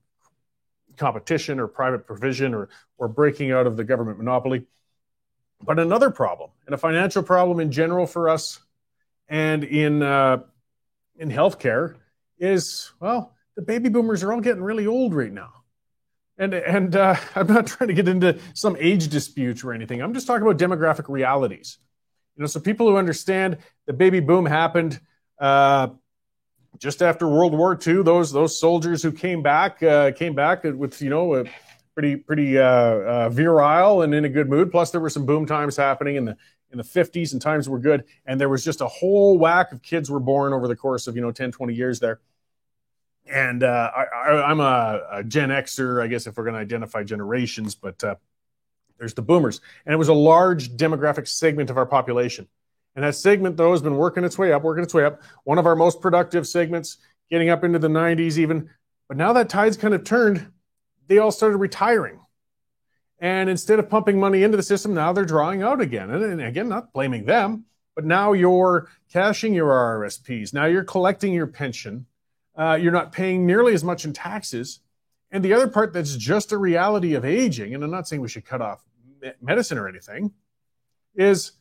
competition or private provision or breaking out of the government monopoly. But another problem, and a financial problem in general for us and in healthcare, is, well, the baby boomers are all getting really old right now. And I'm not trying to get into some age dispute or anything. I'm just talking about demographic realities. So people who understand the baby boom happened just after World War II. Those soldiers who came back with a pretty virile and in a good mood. Plus, there were some boom times happening in the 50s, and times were good. And there was just a whole whack of kids were born over the course of 10, 20 years there. And I'm a Gen Xer, I guess, if we're going to identify generations, but there's the boomers. And it was a large demographic segment of our population. And that segment, though, has been working its way up. One of our most productive segments, getting up into the 90s even. But now that tide's kind of turned, they all started retiring. And instead of pumping money into the system, now they're drawing out again. And again, not blaming them, but now you're cashing your RRSPs. Now you're collecting your pension. You're not paying nearly as much in taxes. And the other part that's just a reality of aging, and I'm not saying we should cut off medicine or anything, is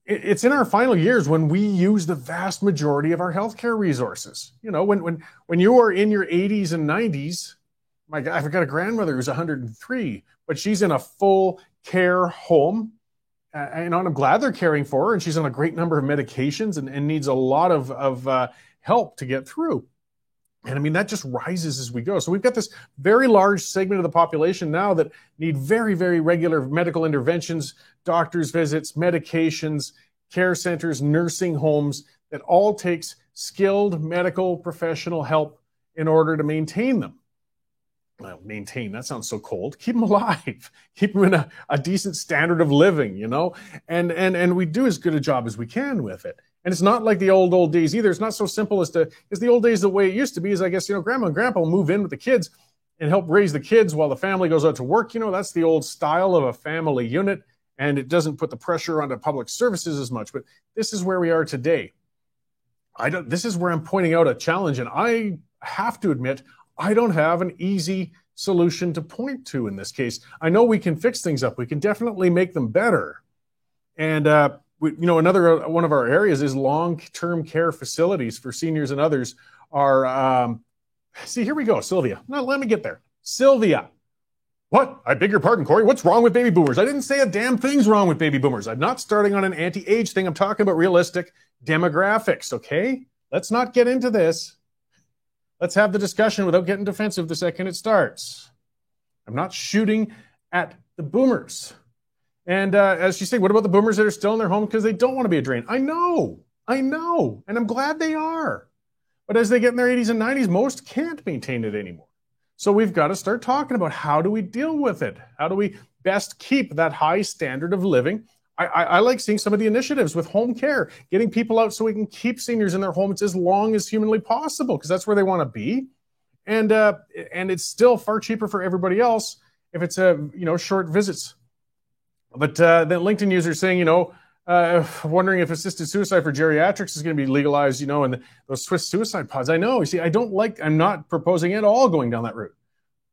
it's in our final years when we use the vast majority of our healthcare resources. You know, when you are in your 80s and 90s, my God, I've got a grandmother who's 103, but she's in a full care home. And I'm glad they're caring for her, and she's on a great number of medications and needs a lot of help to get through. And I mean, that just rises as we go. So we've got this very large segment of the population now that need very, very regular medical interventions, doctor's visits, medications, care centers, nursing homes, that all takes skilled medical professional help in order to maintain them. Well, maintain, that sounds so cold. Keep them alive. Keep them in a decent standard of living, you know? And we do as good a job as we can with it. And it's not like the old days either. It's not so simple as the old days the way it used to be is, I guess, you know, grandma and grandpa will move in with the kids and help raise the kids while the family goes out to work. You know, that's the old style of a family unit, and it doesn't put the pressure onto public services as much. But this is where we are today. This is where I'm pointing out a challenge, and I have to admit, I don't have an easy solution to point to in this case. I know we can fix things up. We can definitely make them better. And, another one of our areas is long-term care facilities for seniors and others are, here we go, Sylvia. Now, let me get there. Sylvia. What? I beg your pardon, Corey. What's wrong with baby boomers? I didn't say a damn thing's wrong with baby boomers. I'm not starting on an anti-age thing. I'm talking about realistic demographics, okay? Let's not get into this. Let's have the discussion without getting defensive the second it starts. I'm not shooting at the boomers. And as you say, what about the boomers that are still in their home because they don't want to be a drain? I know. And I'm glad they are. But as they get in their 80s and 90s, most can't maintain it anymore. So we've got to start talking about how do we deal with it? How do we best keep that high standard of living? I like seeing some of the initiatives with home care, getting people out so we can keep seniors in their homes as long as humanly possible, because that's where they want to be. And it's still far cheaper for everybody else if it's short visits. But the LinkedIn user saying, wondering if assisted suicide for geriatrics is going to be legalized, and those Swiss suicide pods. I know. You see, I'm not proposing at all going down that route.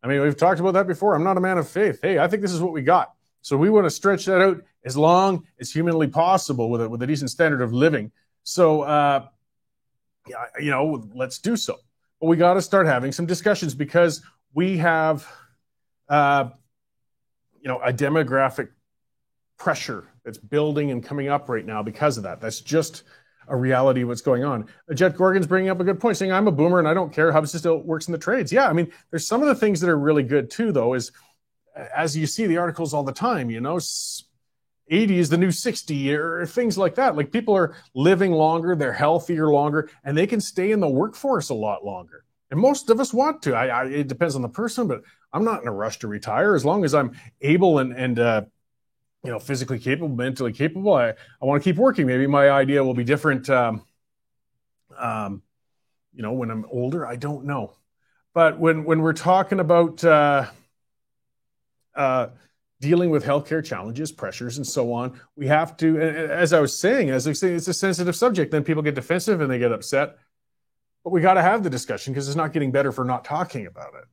I mean, we've talked about that before. I'm not a man of faith. Hey, I think this is what we got. So we want to stretch that out as long as humanly possible with a decent standard of living. So, let's do so. But we got to start having some discussions because we have, a demographic pressure that's building and coming up right now because of that. That's just a reality of what's going on. Jet Gorgon's bringing up a good point, saying I'm a boomer and I don't care how it still works in the trades. Yeah, I mean, there's some of the things that are really good too, though, is as you see the articles all the time, 80 is the new 60 or things like that. Like people are living longer, they're healthier longer, and they can stay in the workforce a lot longer. And most of us want to. It depends on the person, but I'm not in a rush to retire as long as I'm able and physically capable, mentally capable. I want to keep working. Maybe my idea will be different, when I'm older. I don't know. But when we're talking about dealing with healthcare challenges, pressures, and so on, we have to, as I was saying, it's a sensitive subject. Then people get defensive and they get upset. But we got to have the discussion because it's not getting better for not talking about it.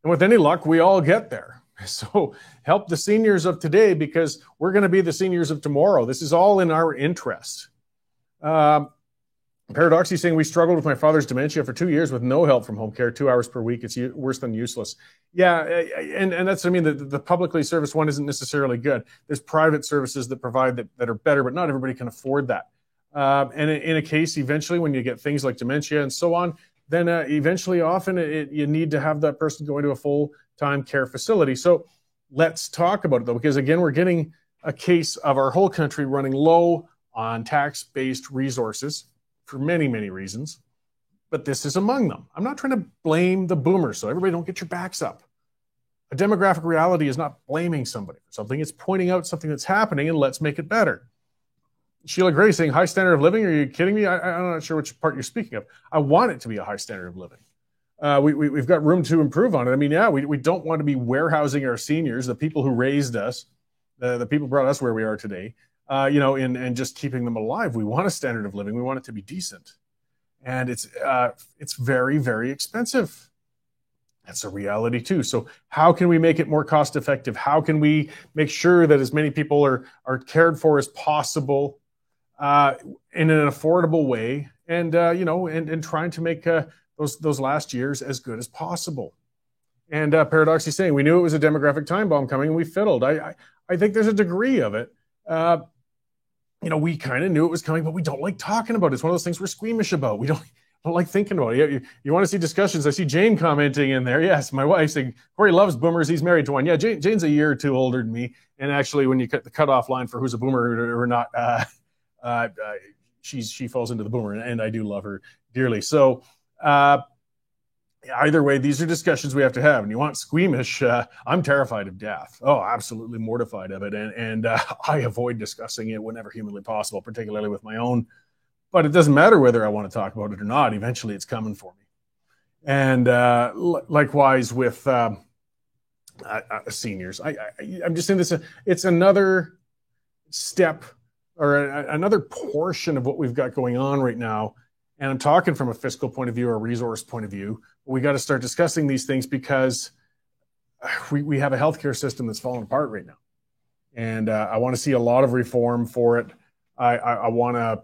And with any luck, we all get there. So help the seniors of today because we're going to be the seniors of tomorrow. This is all in our interest. Paradoxy saying we struggled with my father's dementia for 2 years with no help from home care, 2 hours per week. It's worse than useless. Yeah, and that's, the publicly serviced one isn't necessarily good. There's private services that provide that are better, but not everybody can afford that. And in a case, eventually, when you get things like dementia and so on, then eventually, often, you need to have that person go into a full-time care facility. So let's talk about it, though, because, again, we're getting a case of our whole country running low on tax-based resources for many, many reasons. But this is among them. I'm not trying to blame the boomers, so everybody don't get your backs up. A demographic reality is not blaming somebody for something. It's pointing out something that's happening, and let's make it better. Sheila Gray saying, high standard of living? Are you kidding me? I'm not sure which part you're speaking of. I want it to be a high standard of living. We've got room to improve on it. We don't want to be warehousing our seniors, the people who raised us, the people who brought us where we are today, and just keeping them alive. We want a standard of living. We want it to be decent. And it's very, very expensive. That's a reality too. So how can we make it more cost effective? How can we make sure that as many people are cared for as possible in an affordable way, and and trying to make those last years as good as possible? And Paradox is saying we knew it was a demographic time bomb coming, and we fiddled. I think there's a degree of it. We kind of knew it was coming, but we don't like talking about it. It's one of those things we're squeamish about. We don't like thinking about it. You want to see discussions. I see Jane commenting in there. Yes, my wife saying, Corey loves boomers. He's married to one. Yeah, Jane's a year or two older than me. And actually, when you cut the cutoff line for who's a boomer or not, she falls into the boomer, and I do love her dearly. So either way, these are discussions we have to have. And you want squeamish, I'm terrified of death. Oh, absolutely mortified of it. And I avoid discussing it whenever humanly possible, particularly with my own. But it doesn't matter whether I want to talk about it or not. Eventually, it's coming for me. And likewise with seniors. I'm just saying this. It's another step or another portion of what we've got going on right now. And I'm talking from a fiscal point of view or a resource point of view. We got to start discussing these things because we have a healthcare system that's falling apart right now. And I want to see a lot of reform for it. I want to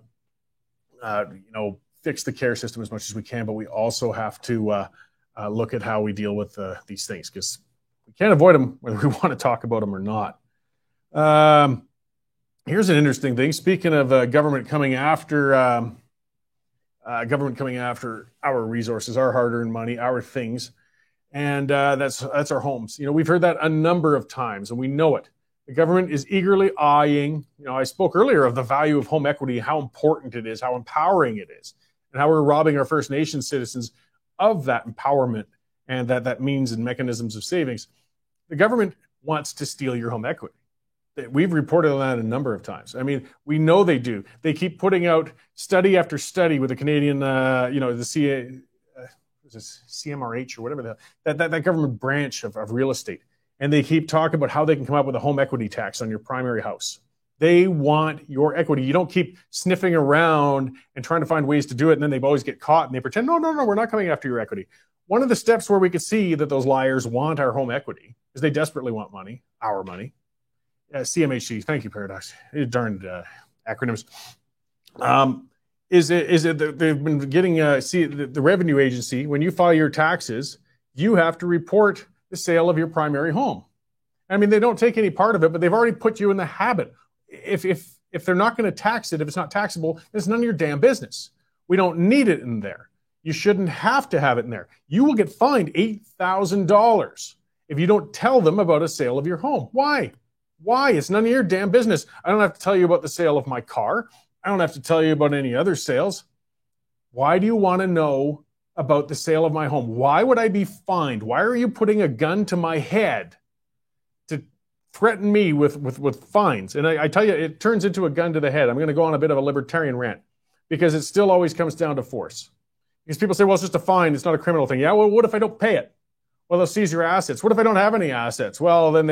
fix the care system as much as we can, but we also have to look at how we deal with these things, because we can't avoid them whether we want to talk about them or not. Here's an interesting thing. Speaking of government coming after our resources, our hard-earned money, our things, and that's our homes. We've heard that a number of times, and we know it. The government is eagerly eyeing, I spoke earlier of the value of home equity, how important it is, how empowering it is, and how we're robbing our First Nation citizens of that empowerment and that means and mechanisms of savings. The government wants to steal your home equity. We've reported on that a number of times. I mean, we know they do. They keep putting out study after study with the Canadian, the CMRH or whatever that government branch of real estate. And they keep talking about how they can come up with a home equity tax on your primary house. They want your equity. You don't keep sniffing around and trying to find ways to do it, and then they always get caught, and they pretend, no, we're not coming after your equity. One of the steps where we could see that those liars want our home equity is they desperately want money, our money. CMHC, thank you, Paradox. Darned acronyms. Is it they've been getting, the revenue agency, when you file your taxes, you have to report the sale of your primary home. I mean, they don't take any part of it, but they've already put you in the habit. If they're not going to tax it, if it's not taxable, it's none of your damn business. We don't need it in there. You shouldn't have to have it in there. You will get fined $8,000 if you don't tell them about a sale of your home. Why? It's none of your damn business. I don't have to tell you about the sale of my car. I don't have to tell you about any other sales. Why do you want to know about the sale of my home? Why would I be fined? Why are you putting a gun to my head to threaten me with fines? And I tell you, it turns into a gun to the head. I'm going to go on a bit of a libertarian rant because it still always comes down to force. Because people say, well, it's just a fine. It's not a criminal thing. Yeah, well, what if I don't pay it? Well, they'll seize your assets. What if I don't have any assets? Well, then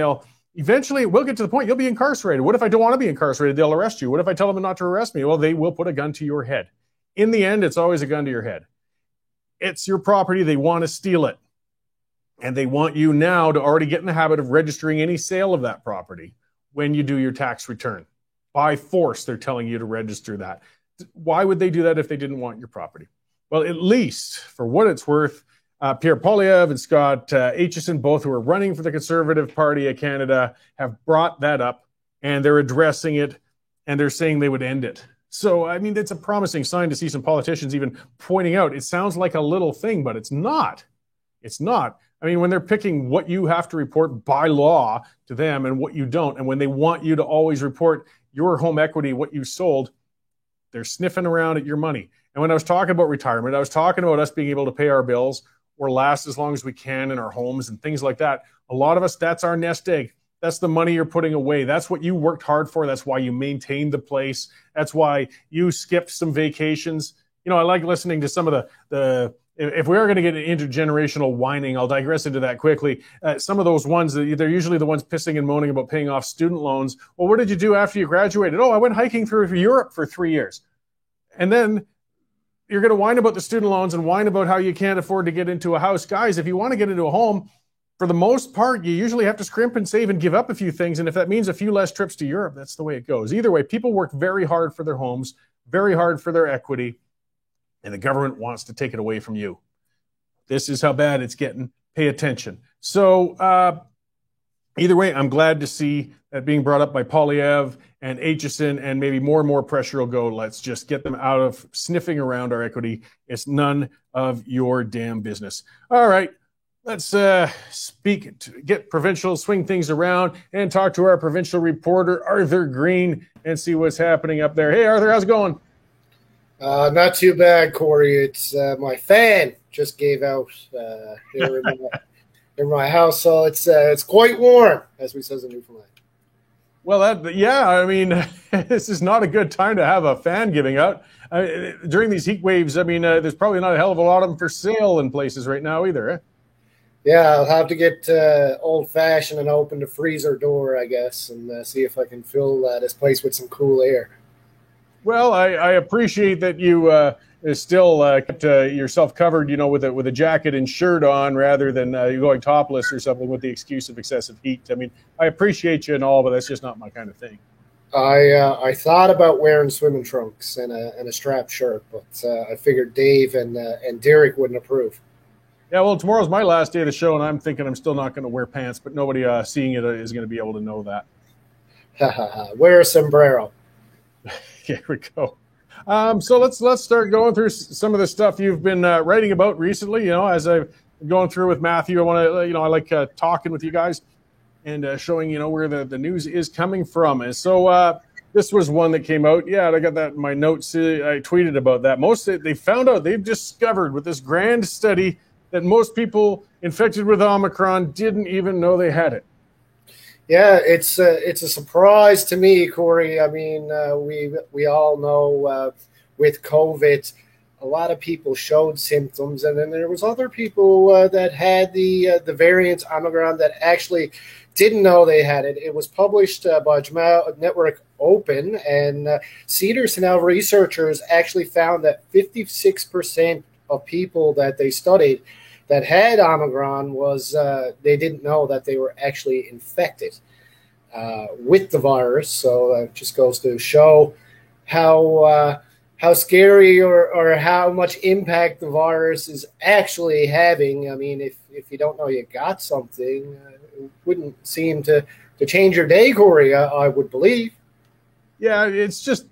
eventually we'll get to the point you'll be incarcerated. What if I don't want to be incarcerated? They'll arrest you. What if I tell them not to arrest me? Well, they will put a gun to your head. In the end, it's always a gun to your head. It's your property. They want to steal it. And they want you now to already get in the habit of registering any sale of that property when you do your tax return. By force, they're telling you to register that. Why would they do that if they didn't want your property? Well, at least, for what it's worth, Pierre Poilievre and Scott Aitchison, both who are running for the Conservative Party of Canada, have brought that up, and they're addressing it, and they're saying they would end it. So, I mean, it's a promising sign to see some politicians even pointing out, it sounds like a little thing, but it's not. It's not. I mean, when they're picking what you have to report by law to them and what you don't, and when they want you to always report your home equity, what you sold, they're sniffing around at your money. And when I was talking about retirement, I was talking about us being able to pay our bills or last as long as we can in our homes and things like that. A lot of us, that's our nest egg. That's the money you're putting away. That's what you worked hard for. That's why you maintained the place. That's why you skipped some vacations. I like listening to some of the if we are going to get intergenerational whining, I'll digress into that quickly. Some of those ones, they're usually the ones pissing and moaning about paying off student loans. Well, what did you do after you graduated? Oh, I went hiking through Europe for 3 years. And then you're going to whine about the student loans and whine about how you can't afford to get into a house. Guys, if you want to get into a home, for the most part, you usually have to scrimp and save and give up a few things. And if that means a few less trips to Europe, that's the way it goes. Either way, people work very hard for their homes, very hard for their equity, and the government wants to take it away from you. This is how bad it's getting. Pay attention. So either way, I'm glad to see that being brought up by Poilievre and Aitchison, and maybe more and more pressure will go. Let's just get them out of sniffing around our equity. It's none of your damn business. All right. Let's get provincial, swing things around, and talk to our provincial reporter, Arthur Green, and see what's happening up there. Hey, Arthur, how's it going? Not too bad, Corey. It's my fan just gave out here in my house, so it's quite warm, as we says in Newfoundland. Well, I mean, this is not a good time to have a fan giving out. During these heat waves, I mean, there's probably not a hell of a lot of them for sale in places right now either, eh? Yeah, I'll have to get old-fashioned and open the freezer door, I guess, and see if I can fill this place with some cool air. Well, I appreciate that you still kept yourself covered, with a jacket and shirt on rather than you going topless or something with the excuse of excessive heat. I mean, I appreciate you and all, but that's just not my kind of thing. I thought about wearing swimming trunks and a strapped shirt, but I figured Dave and Derek wouldn't approve. Yeah, well, tomorrow's my last day of the show, and I'm thinking I'm still not going to wear pants, but nobody seeing it is going to be able to know that. Wear a sombrero. Here we go. So let's start going through some of the stuff you've been writing about recently. As I've been going through with Matthew, I want to, I like talking with you guys and showing, where the news is coming from. And so this was one that came out. Yeah, I got that in my notes. I tweeted about that. They found out, they've discovered with this grand study that most people infected with Omicron didn't even know they had it. Yeah, it's a surprise to me, Corey. I mean, we all know with COVID, a lot of people showed symptoms, and then there was other people that had the variant Omicron that actually didn't know they had it. It was published by Jamal Network Open, and Cedars-Sinai researchers actually found that 56% of people that they studied that had Omicron was they didn't know that they were actually infected with the virus. So it just goes to show how scary or how much impact the virus is actually having. I mean, if you don't know you got something, it wouldn't seem to change your day, Corey, I would believe. Yeah, it's just,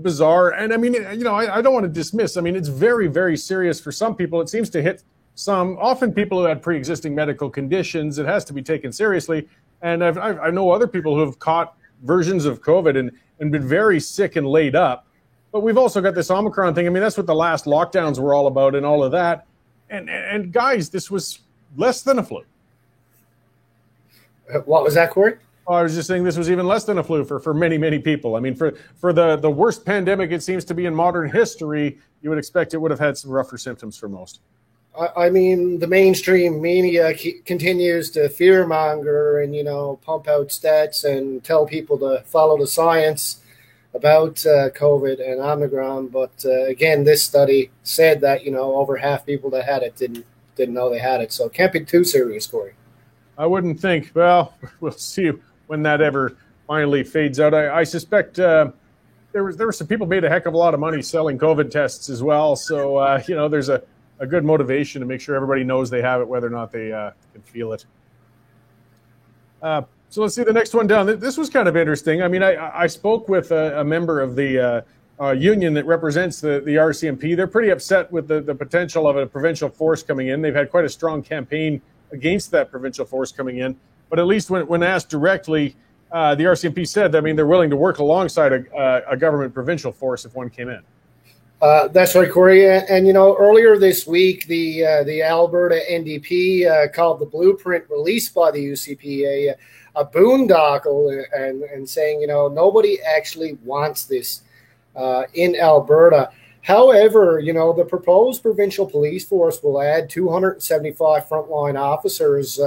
bizarre. And I mean, I don't want to dismiss. I mean, it's very, very serious for some people. It seems to hit often people who had pre-existing medical conditions. It has to be taken seriously. And I know other people who have caught versions of COVID and been very sick and laid up. But we've also got this Omicron thing. I mean, that's what the last lockdowns were all about and all of that. And guys, this was less than a flu. What was that, Corey? I was just saying this was even less than a flu for many, many people. I mean, for the worst pandemic it seems to be in modern history, you would expect it would have had some rougher symptoms for most. I mean, the mainstream media continues to fearmonger and, pump out stats and tell people to follow the science about COVID and Omicron. But again, this study said that, over half people that had it didn't know they had it. So it can't be too serious, Corey. I wouldn't think. Well, we'll see when that ever finally fades out. I suspect there were some people made a heck of a lot of money selling COVID tests as well. So, there's a good motivation to make sure everybody knows they have it, whether or not they can feel it. So let's see the next one down. This was kind of interesting. I mean, I spoke with a member of the union that represents the RCMP. They're pretty upset with the potential of a provincial force coming in. They've had quite a strong campaign against that provincial force coming in. But at least when asked directly, the RCMP said, they're willing to work alongside a government provincial force if one came in. That's right, Corey. And, earlier this week, the Alberta NDP called the blueprint released by the UCP a boondoggle and saying, nobody actually wants this in Alberta. However, the proposed provincial police force will add 275 frontline officers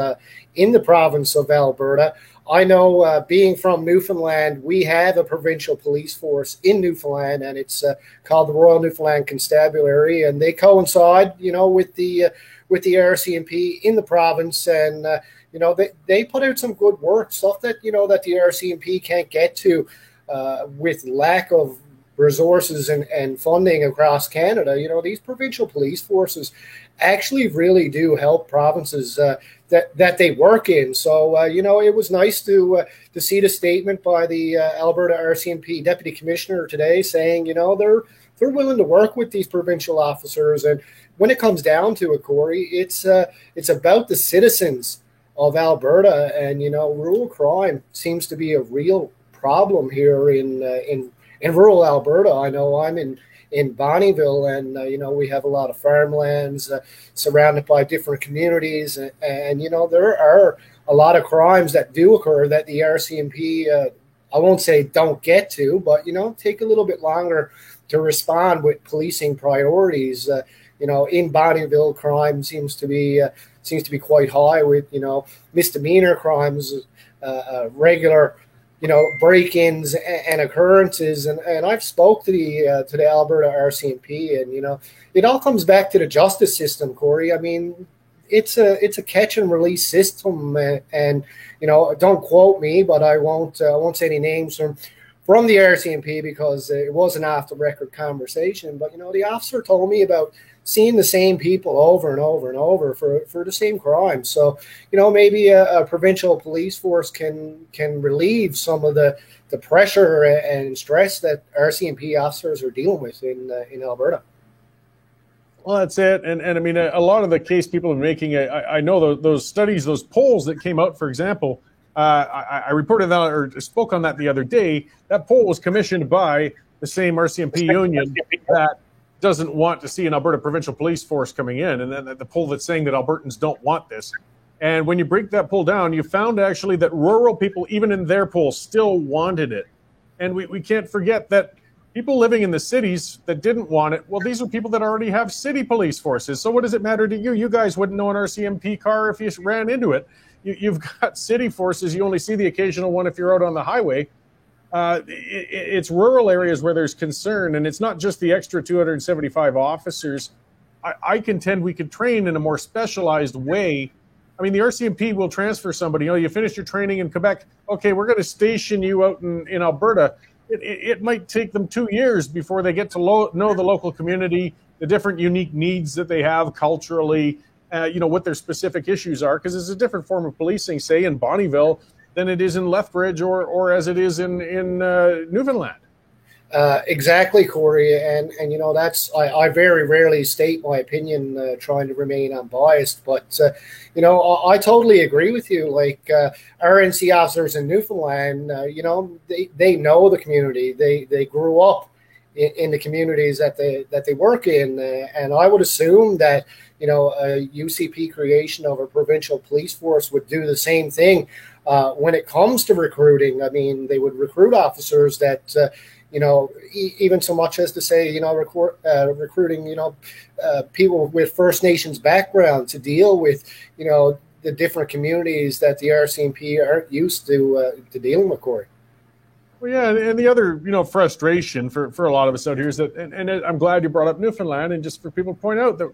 in the province of Alberta. I know, being from Newfoundland, we have a provincial police force in Newfoundland, and it's called the Royal Newfoundland Constabulary, and they coincide, with the RCMP in the province, and they put out some good work, stuff that that the RCMP can't get to with lack of resources and funding across Canada. These provincial police forces actually really do help provinces that they work in. So it was nice to see the statement by the Alberta RCMP Deputy Commissioner today saying they're willing to work with these provincial officers. And when it comes down to it, Corey, it's about the citizens of Alberta, and rural crime seems to be a real problem here in rural Alberta. I know I'm in Bonnyville, and we have a lot of farmlands surrounded by different communities, and there are a lot of crimes that do occur that the RCMP, I won't say don't get to, but take a little bit longer to respond with policing priorities. In Bonnyville, crime seems to be quite high with misdemeanor crimes, regular break-ins and occurrences, and I've spoke to the Alberta RCMP, and it all comes back to the justice system, Corey. I mean, it's a catch and release system, and don't quote me, but I won't say any names from the RCMP because it was an off-the-record conversation. But the officer told me about seeing the same people over and over and over for the same crime. So, maybe a provincial police force can relieve some of the pressure and stress that RCMP officers are dealing with in Alberta. Well, that's it. And I mean, a lot of the case people are making, I know those studies, those polls that came out, for example, I reported that or spoke on that the other day. That poll was commissioned by the same RCMP union that doesn't want to see an Alberta provincial police force coming in, and then the poll that's saying that Albertans don't want this. And when you break that poll down, you found actually that rural people, even in their poll, still wanted it. And we can't forget that people living in the cities that didn't want it, well, these are people that already have city police forces. So what does it matter to you? You guys wouldn't know an RCMP car if you ran into it. You've got city forces. You only see the occasional one if you're out on the highway. It's rural areas where there's concern, and it's not just the extra 275 officers. I contend we could train in a more specialized way. I mean, the RCMP will transfer somebody. You finish your training in Quebec. Okay, we're going to station you out in Alberta. It might take them 2 years before they get to know the local community, the different unique needs that they have culturally, what their specific issues are, because it's a different form of policing, say, in Bonnyville than it is in Lethbridge or as it is in Newfoundland. Exactly, Corey, and that's I very rarely state my opinion, trying to remain unbiased, but I totally agree with you. Like RNC officers in Newfoundland, they know the community, they grew up in the communities that they work in, and I would assume that a UCP creation of a provincial police force would do the same thing. When it comes to recruiting, I mean, they would recruit officers that, even so much as to say, recruiting, people with First Nations background to deal with, the different communities that the RCMP aren't used to dealing with, Corey. Well, yeah, and the other, frustration for a lot of us out here is that, and I'm glad you brought up Newfoundland, and just for people to point out that,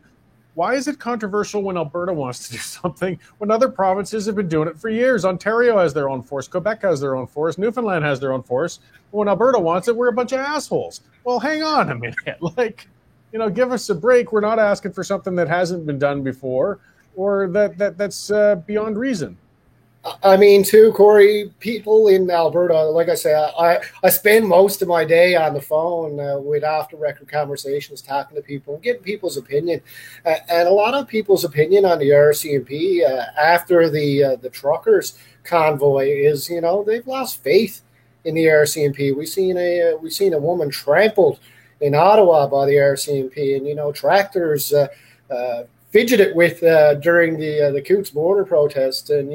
why is it controversial when Alberta wants to do something when other provinces have been doing it for years? Ontario has their own force. Quebec has their own force. Newfoundland has their own force. When Alberta wants it, we're a bunch of assholes. Well, hang on a minute. Give us a break. We're not asking for something that hasn't been done before or that's beyond reason. I mean, too, Corey, people in Alberta, like I say, I spend most of my day on the phone with off-the-record conversations, talking to people, getting people's opinion. And a lot of people's opinion on the RCMP after the truckers convoy is, they've lost faith in the RCMP. We've seen a woman trampled in Ottawa by the RCMP, and, tractors fidgeted with during the Coots border protest. And,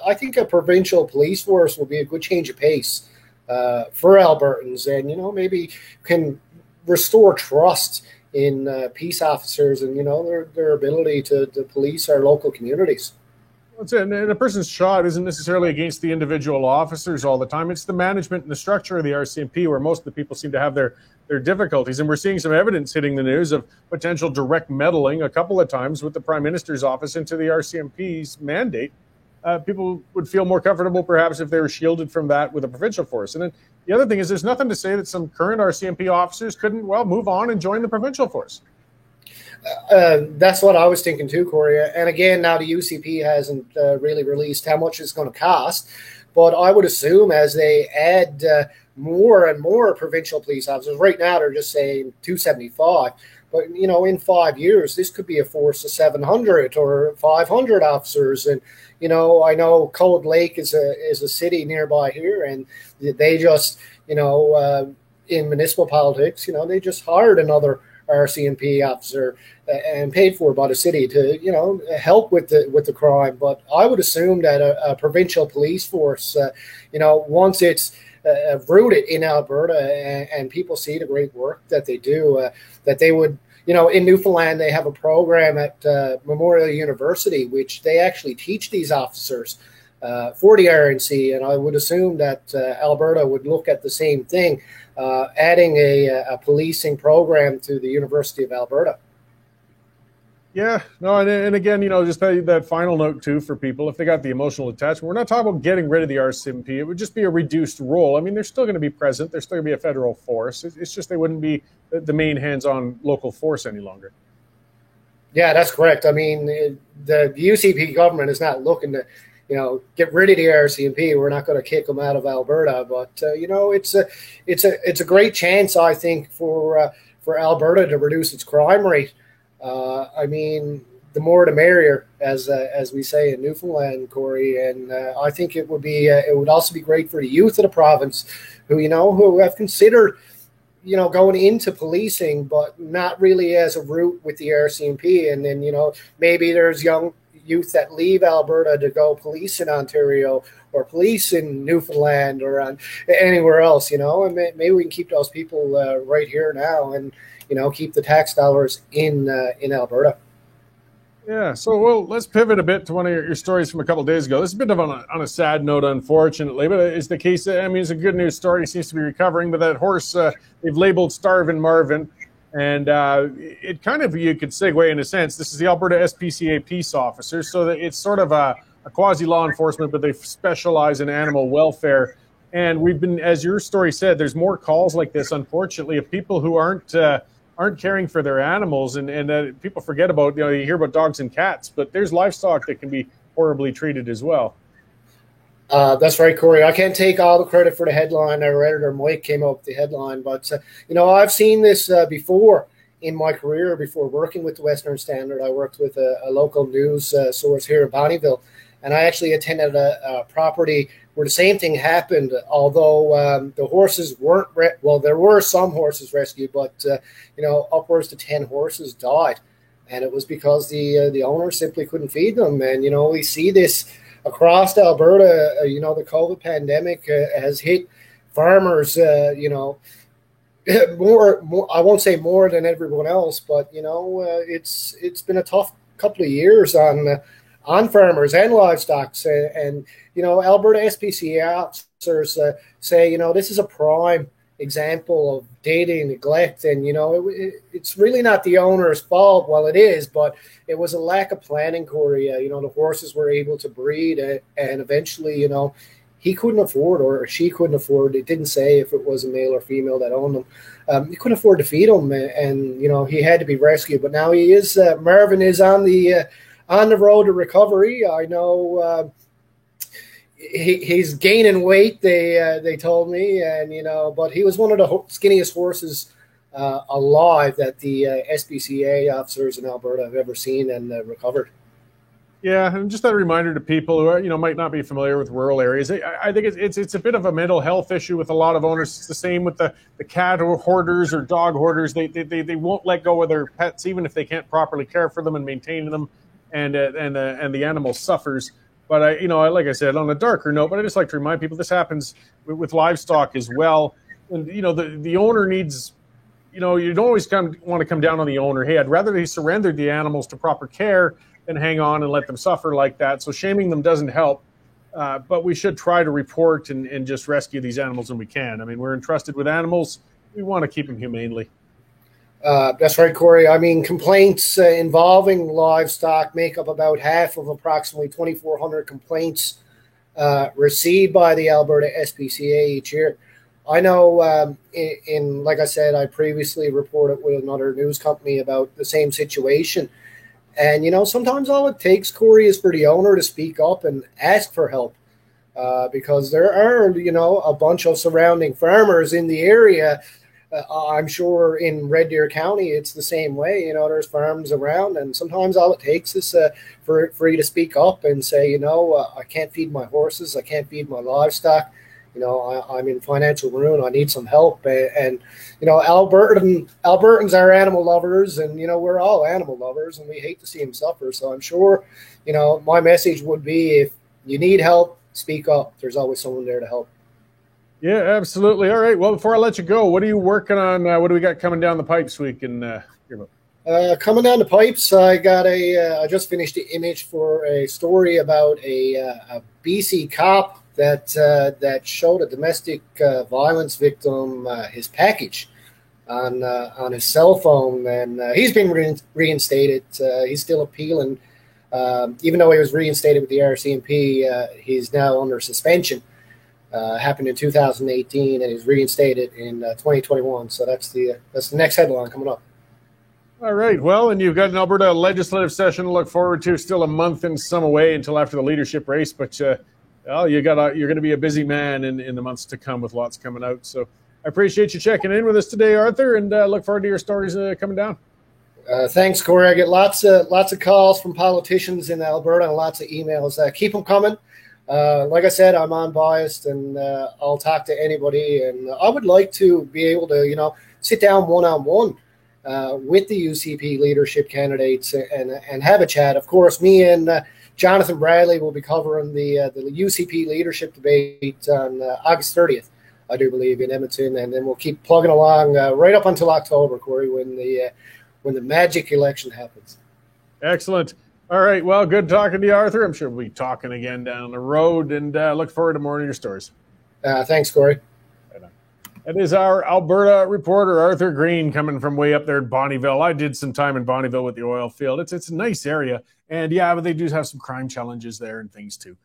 I think a provincial police force will be a good change of pace for Albertans, and, maybe can restore trust in peace officers and, their ability to police our local communities. That's it. And a person's shot isn't necessarily against the individual officers all the time. It's the management and the structure of the RCMP where most of the people seem to have their difficulties. And we're seeing some evidence hitting the news of potential direct meddling a couple of times with the Prime Minister's office into the RCMP's mandate. People would feel more comfortable perhaps if they were shielded from that with a provincial force. And then the other thing is there's nothing to say that some current RCMP officers couldn't, move on and join the provincial force. That's what I was thinking too, Corey. And again, now the UCP hasn't really released how much it's going to cost, but I would assume as they add more and more provincial police officers, right now they're just saying 275, but in 5 years this could be a force of 700 or 500 officers. And I know Cold Lake is a city nearby here, and they just in municipal politics, they just hired another RCMP officer and paid for by the city to help with the crime. But I would assume that a provincial police force, once it's rooted in Alberta and people see the great work that they do, that they would, in Newfoundland they have a program at Memorial University which they actually teach these officers for the RNC, and I would assume that Alberta would look at the same thing, adding a policing program to the University of Alberta. Yeah, no, and again, just that final note too for people, if they got the emotional attachment, we're not talking about getting rid of the RCMP. It would just be a reduced role. I mean, they're still going to be present. They're still going to be a federal force. It's just they wouldn't be the main hands-on local force any longer. Yeah, that's correct. I mean, the UCP government is not looking to get rid of the RCMP. We're not going to kick them out of Alberta, but it's a great chance, I think, for Alberta to reduce its crime rate. I mean, the more the merrier, as we say in Newfoundland, Corey. And I think it would also be great for the youth of the province, who have considered going into policing, but not really as a route with the RCMP. And then maybe there's young youth that leave Alberta to go police in Ontario or police in Newfoundland or anywhere else, and maybe we can keep those people right here now and, keep the tax dollars in Alberta. Yeah, so let's pivot a bit to one of your stories from a couple of days ago. This is a bit of on a sad note, unfortunately, but it's the case. I mean, it's a good news story. He seems to be recovering, but that horse they've labeled Starvin' Marvin. And it kind of, you could segue in a sense, this is the Alberta SPCA peace officers. So that it's sort of a quasi-law enforcement, but they specialize in animal welfare. And we've been, as your story said, there's more calls like this, unfortunately, of people who aren't caring for their animals. And people forget about, you hear about dogs and cats, but there's livestock that can be horribly treated as well. That's right, Corey. I can't take all the credit for the headline. Our editor, Mike, came up with the headline. But, I've seen this before in my career, before working with the Western Standard. I worked with a local news source here in Bonnyville. And I actually attended a property where the same thing happened, although the horses weren't there were some horses rescued, but, upwards to 10 horses died. And it was because the owner simply couldn't feed them. And, we see this across Alberta. The COVID pandemic has hit farmers, more, I won't say more than everyone else, but, it's been a tough couple of years on farmers and livestock. And Alberta SPCA officers say, this is a prime example of data neglect. And, it's really not the owner's fault. Well, it is, but it was a lack of planning, Corey. The horses were able to breed and eventually, he couldn't afford, or she couldn't afford. It didn't say if it was a male or female that owned them. He couldn't afford to feed them, and he had to be rescued. But now he is. Marvin is on the road to recovery. I know he's gaining weight. They told me, and but he was one of the skinniest horses alive that the SPCA officers in Alberta have ever seen and recovered. Yeah, and just that reminder to people who are, might not be familiar with rural areas. I think it's a bit of a mental health issue with a lot of owners. It's the same with the cat or hoarders or dog hoarders. They won't let go of their pets even if they can't properly care for them and maintain them, and the animal suffers. But like I said, on a darker note, but I just like to remind people this happens with livestock as well. And the owner needs you know, you don't always want to come down on the owner. Hey, I'd rather they surrendered the animals to proper care than hang on and let them suffer like that. So shaming them doesn't help. But we should try to report and just rescue these animals when we can. I mean, we're entrusted with animals. We want to keep them humanely. That's right, Corey. I mean, complaints involving livestock make up about half of approximately 2,400 complaints received by the Alberta SPCA each year. I know like I said, I previously reported with another news company about the same situation. And, you know, sometimes all it takes, Corey, is for the owner to speak up and ask for help because there are, you know, a bunch of surrounding farmers in the area. I'm sure in Red Deer County, it's the same way. You know, there's farms around, and sometimes all it takes is for you to speak up and say, you know, I can't feed my horses. I can't feed my livestock. You know, I'm in financial ruin. I need some help. And you know, Albertans are animal lovers, and, you know, we're all animal lovers, and we hate to see them suffer. So I'm sure, you know, my message would be, if you need help, speak up. There's always someone there to help. Yeah, absolutely. All right. Well, before I let you go, what are you working on? What do we got coming down the pipes week in your book? Coming down the pipes, I just finished the image for a story about a BC cop that showed a domestic violence victim his package on his cell phone, and he's been reinstated. He's still appealing, even though he was reinstated with the RCMP. He's now under suspension. Happened in 2018, and he's reinstated in 2021. So that's the next headline coming up. All right. Well, and you've got an Alberta legislative session to look forward to. Still a month and some away until after the leadership race, but well, you're going to be a busy man in the months to come with lots coming out. So I appreciate you checking in with us today, Arthur, and look forward to your stories coming down. Thanks, Corey. I get lots of calls from politicians in Alberta and lots of emails. Keep them coming. Like I said, I'm unbiased, and I'll talk to anybody. And I would like to be able to, you know, sit down one-on-one with the UCP leadership candidates and have a chat. Of course, me and Jonathan Bradley will be covering the UCP leadership debate on August 30th, I do believe, in Edmonton, and then we'll keep plugging along right up until October, Corey, when the magic election happens. Excellent. All right. Well, good talking to you, Arthur. I'm sure we'll be talking again down the road, and look forward to more of your stories. Thanks, Corey. That is our Alberta reporter, Arthur Green, coming from way up there in Bonnyville. I did some time in Bonnyville with the oil field. It's a nice area, and yeah, but they do have some crime challenges there and things too.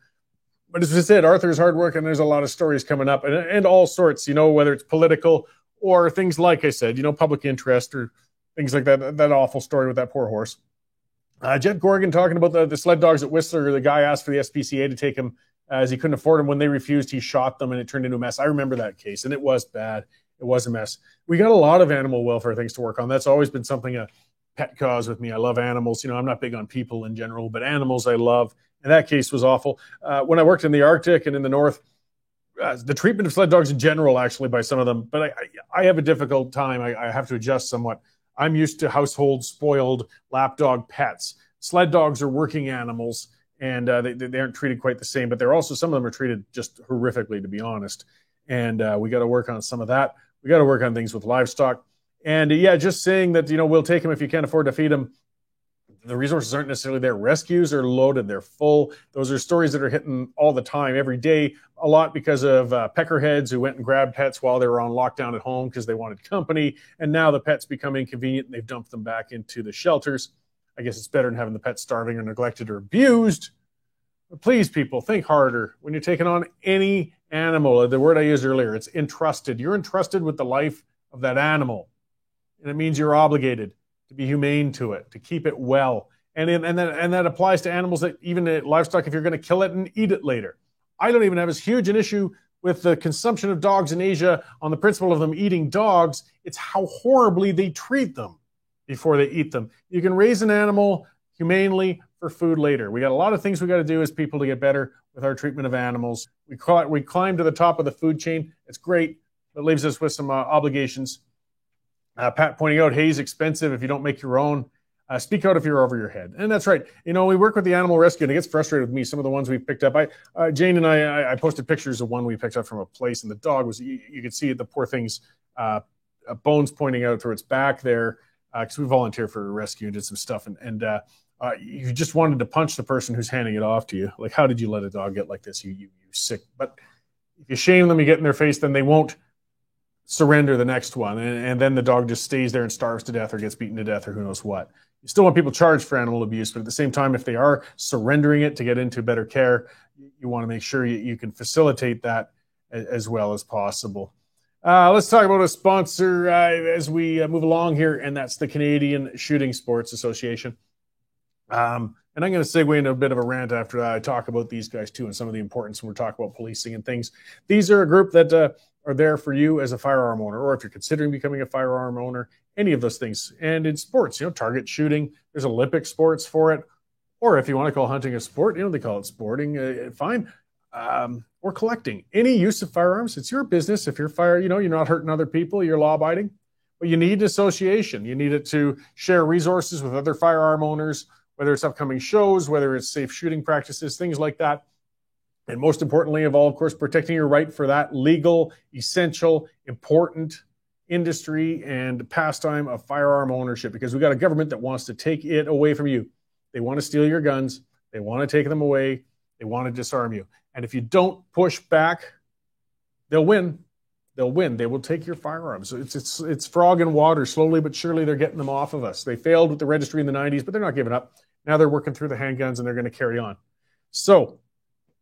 But as I said, Arthur's hard work, and there's a lot of stories coming up, and all sorts, you know, whether it's political or things like I said, you know, public interest or things like that. That awful story with that poor horse. Jet Gorgon talking about the sled dogs at Whistler. The guy asked for the SPCA to take him as he couldn't afford them. When they refused, he shot them, and it turned into a mess. I remember that case, and it was bad. It was a mess. We got a lot of animal welfare things to work on. That's always been something, a pet cause with me. I love animals. You know, I'm not big on people in general, but animals I love. And that case was awful. When I worked in the Arctic and in the North, the treatment of sled dogs in general, actually, by some of them, but I have a difficult time. I have to adjust somewhat. I'm used to household spoiled lapdog pets. Sled dogs are working animals, and they aren't treated quite the same, but they're also, some of them are treated just horrifically, to be honest. And we got to work on some of that. We got to work on things with livestock. And yeah, just saying that, you know, we'll take them if you can't afford to feed them. The resources aren't necessarily there. Rescues are loaded. They're full. Those are stories that are hitting all the time, every day, a lot because of peckerheads who went and grabbed pets while they were on lockdown at home because they wanted company. And now the pets become inconvenient and they've dumped them back into the shelters. I guess it's better than having the pet starving or neglected or abused. But please, people, think harder. When you're taking on any animal, the word I used earlier, it's entrusted. You're entrusted with the life of that animal. And it means you're obligated to be humane to it, to keep it well. And that applies to animals, that even livestock, if you're going to kill it and eat it later. I don't even have as huge an issue with the consumption of dogs in Asia on the principle of them eating dogs. It's how horribly they treat them before they eat them. You can raise an animal humanely for food later. We got a lot of things we got to do as people to get better with our treatment of animals. We climb to the top of the food chain. It's great, but it leaves us with some obligations. Pat pointing out, hay's expensive if you don't make your own. Speak out if you're over your head. And that's right. You know, we work with the animal rescue, and it gets frustrated with me, some of the ones we picked up. Jane and I posted pictures of one we picked up from a place, and the dog was, you could see it, the poor thing's bones pointing out through its back there, because we volunteered for a rescue and did some stuff, and you just wanted to punch the person who's handing it off to you. Like, how did you let a dog get like this? You sick. But if you shame them, you get in their face, then they won't surrender the next one. And then the dog just stays there and starves to death or gets beaten to death or who knows what. You still want people charged for animal abuse, but at the same time, if they are surrendering it to get into better care, you want to make sure you can facilitate that as well as possible. Let's talk about a sponsor as we move along here, and that's the Canadian Shooting Sports Association. And I'm going to segue into a bit of a rant after I talk about these guys too and some of the importance when we're talking about policing and things. These are a group that are there for you as a firearm owner, or if you're considering becoming a firearm owner, any of those things. And in sports, target shooting, there's Olympic sports for it. Or if you want to call hunting a sport, they call it sporting, fine. Or collecting. Any use of firearms, it's your business. If you're you're not hurting other people, you're law-abiding. But you need association. You need it to share resources with other firearm owners, whether it's upcoming shows, whether it's safe shooting practices, things like that. And most importantly of all, of course, protecting your right for that legal, essential, important industry and pastime of firearm ownership, because we've got a government that wants to take it away from you. They want to steal your guns. They want to take them away. They want to disarm you. And if you don't push back, they'll win. They'll win. They will take your firearms. It's frog in water. Slowly but surely, they're getting them off of us. They failed with the registry in the 90s, but they're not giving up. Now they're working through the handguns, and they're going to carry on. So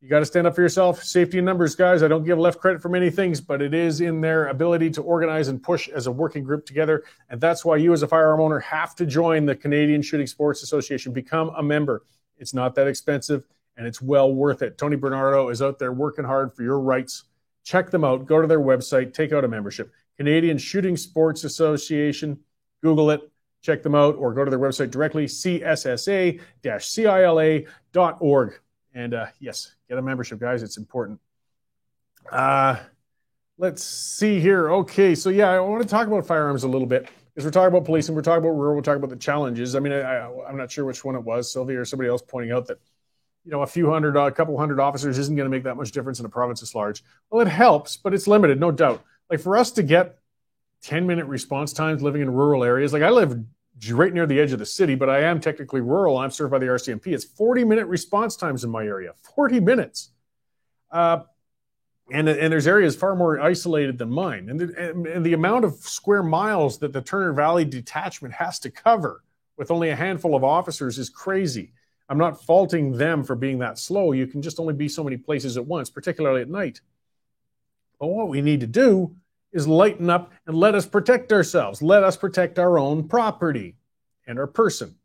you got to stand up for yourself. Safety in numbers, guys. I don't give left credit for many things, but it is in their ability to organize and push as a working group together. And that's why you as a firearm owner have to join the Canadian Shooting Sports Association. Become a member. It's not that expensive, and it's well worth it. Tony Bernardo is out there working hard for your rights. Check them out. Go to their website. Take out a membership. Canadian Shooting Sports Association. Google it. Check them out, or go to their website directly, cssa-cila.org. And yes, get a membership, guys. It's important. Let's see here. Okay, so yeah, I want to talk about firearms a little bit, because we're talking about policing, we're talking about rural, we're talking about the challenges. I mean, I'm not sure which one it was, Sylvia or somebody else pointing out that, a couple hundred officers isn't going to make that much difference in a province this large. Well, it helps, but it's limited, no doubt. Like, for us to get 10-minute response times living in rural areas, like I live right near the edge of the city, but I am technically rural. I'm served by the RCMP. It's 40-minute response times in my area, 40 minutes. And there's areas far more isolated than mine. And the amount of square miles that the Turner Valley Detachment has to cover with only a handful of officers is crazy. I'm not faulting them for being that slow. You can just only be so many places at once, particularly at night. But what we need to do is lighten up and let us protect ourselves. Let us protect our own property and our person.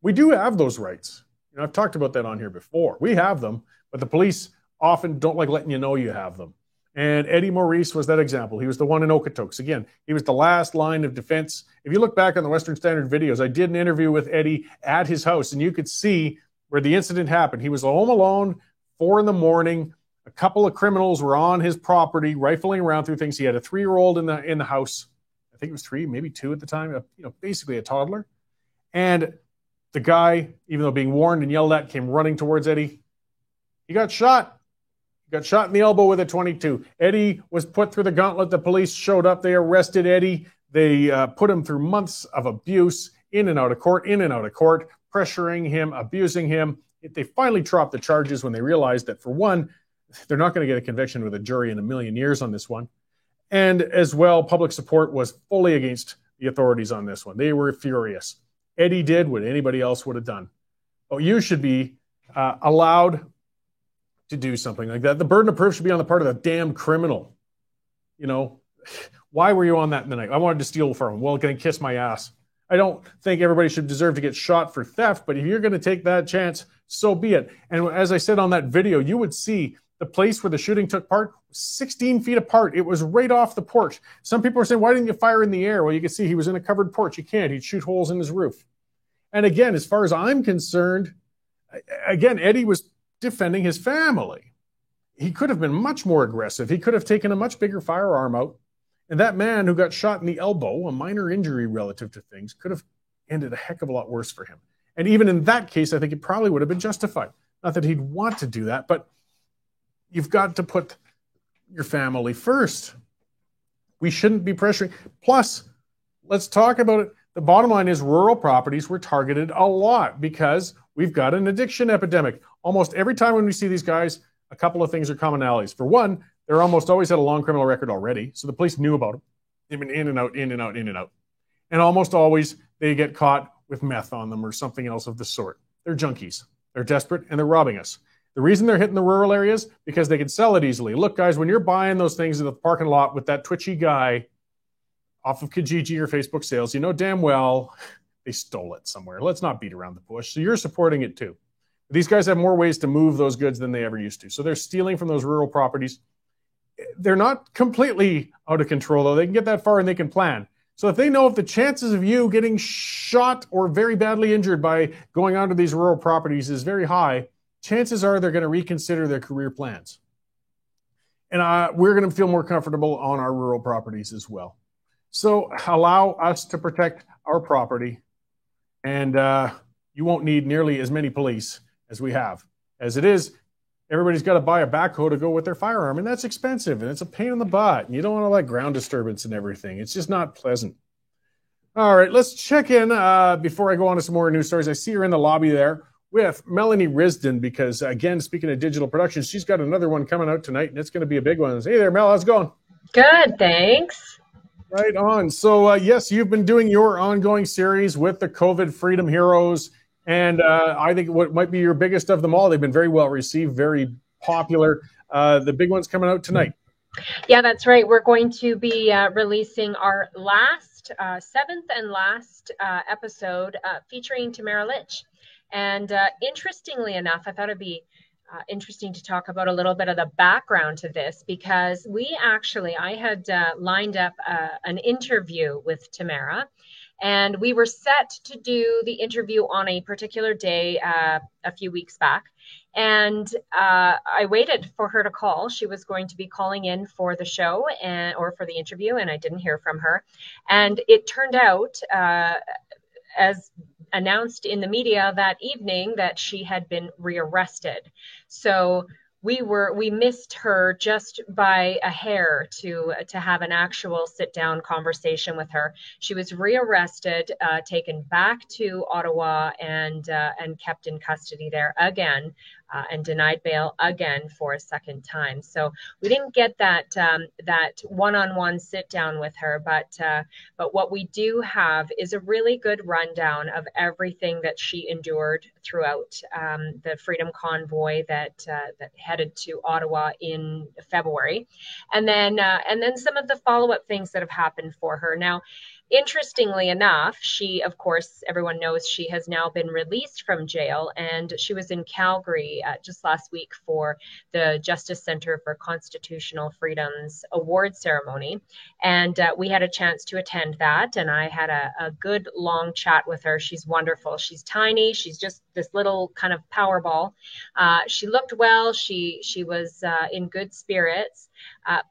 We do have those rights. I've talked about that on here before. We have them, but the police often don't like letting you know you have them. And Eddie Maurice was that example. He was the one in Okotoks. Again, he was the last line of defense. If you look back on the Western Standard videos, I did an interview with Eddie at his house, and you could see where the incident happened. He was home alone, 4 a.m. A couple of criminals were on his property, rifling around through things. He had a 3-year-old in the house. I think it was 3, maybe 2 at the time. Basically a toddler. And the guy, even though being warned and yelled at, came running towards Eddie. He got shot. He got shot in the elbow with a .22. Eddie was put through the gauntlet. The police showed up. They arrested Eddie. They put him through months of abuse, in and out of court, pressuring him, abusing him. They finally dropped the charges when they realized that, for one, they're not going to get a conviction with a jury in a million years on this one. And as well, public support was fully against the authorities on this one. They were furious. Eddie did what anybody else would have done. Oh, you should be allowed to do something like that. The burden of proof should be on the part of the damn criminal. Why were you on that in the night? I wanted to steal from him. Well, can I kiss my ass? I don't think everybody should deserve to get shot for theft, but if you're going to take that chance, so be it. And as I said on that video, you would see the place where the shooting took part, 16 feet apart. It was right off the porch. Some people are saying, why didn't you fire in the air? Well, you can see he was in a covered porch. You can't. He'd shoot holes in his roof. And again, as far as I'm concerned, Eddie was defending his family. He could have been much more aggressive. He could have taken a much bigger firearm out. And that man who got shot in the elbow, a minor injury relative to things, could have ended a heck of a lot worse for him. And even in that case, I think it probably would have been justified. Not that he'd want to do that, but you've got to put your family first. We shouldn't be pressuring. Plus, let's talk about it. The bottom line is rural properties were targeted a lot because we've got an addiction epidemic. Almost every time when we see these guys, a couple of things are commonalities. For one, they're almost always had a long criminal record already, so the police knew about them. They've been in and out, in and out, in and out. And almost always they get caught with meth on them or something else of the sort. They're junkies. They're desperate, and they're robbing us. The reason they're hitting the rural areas, because they can sell it easily. Look, guys, when you're buying those things in the parking lot with that twitchy guy off of Kijiji or Facebook sales, you know damn well they stole it somewhere. Let's not beat around the bush. So you're supporting it too. These guys have more ways to move those goods than they ever used to. So they're stealing from those rural properties. They're not completely out of control, though. They can get that far and they can plan. So if they know if the chances of you getting shot or very badly injured by going onto these rural properties is very high, chances are they're going to reconsider their career plans. And we're going to feel more comfortable on our rural properties as well. So allow us to protect our property, and you won't need nearly as many police as we have. As it is, everybody's got to buy a backhoe to go with their firearm, and that's expensive, and it's a pain in the butt. And you don't want all that ground disturbance and everything. It's just not pleasant. All right, let's check in before I go on to some more news stories. I see her in the lobby there with Melanie Risden because, again, speaking of digital production, she's got another one coming out tonight, and it's going to be a big one. Hey there, Mel. How's it going? Good, thanks. Right on. So, yes, you've been doing your ongoing series with the COVID Freedom Heroes. And I think what might be your biggest of them all, they've been very well received, very popular. The big one's coming out tonight. Yeah, that's right. We're going to be releasing our seventh and last episode featuring Tamara Lich. And interestingly enough, I thought it'd be interesting to talk about a little bit of the background to this, because I had lined up an interview with Tamara. And we were set to do the interview on a particular day a few weeks back. And I waited for her to call. She was going to be calling in for the show or for the interview, and I didn't hear from her. And it turned out, as announced in the media that evening, that she had been rearrested. So we missed her just by a hair to have an actual sit-down conversation with her. She was rearrested, taken back to Ottawa, and kept in custody there again, and denied bail again for a second time. So we didn't get that one-on-one sit-down with her, but what we do have is a really good rundown of everything that she endured throughout the Freedom Convoy that headed to Ottawa in February, and then some of the follow-up things that have happened for her. Now, interestingly enough, she, of course, everyone knows she has now been released from jail, and she was in Calgary just last week for the Justice Center for Constitutional Freedoms award ceremony. And we had a chance to attend that, and I had a good long chat with her. She's wonderful. She's tiny. She's just this little kind of power ball. She looked well. She was in good spirits.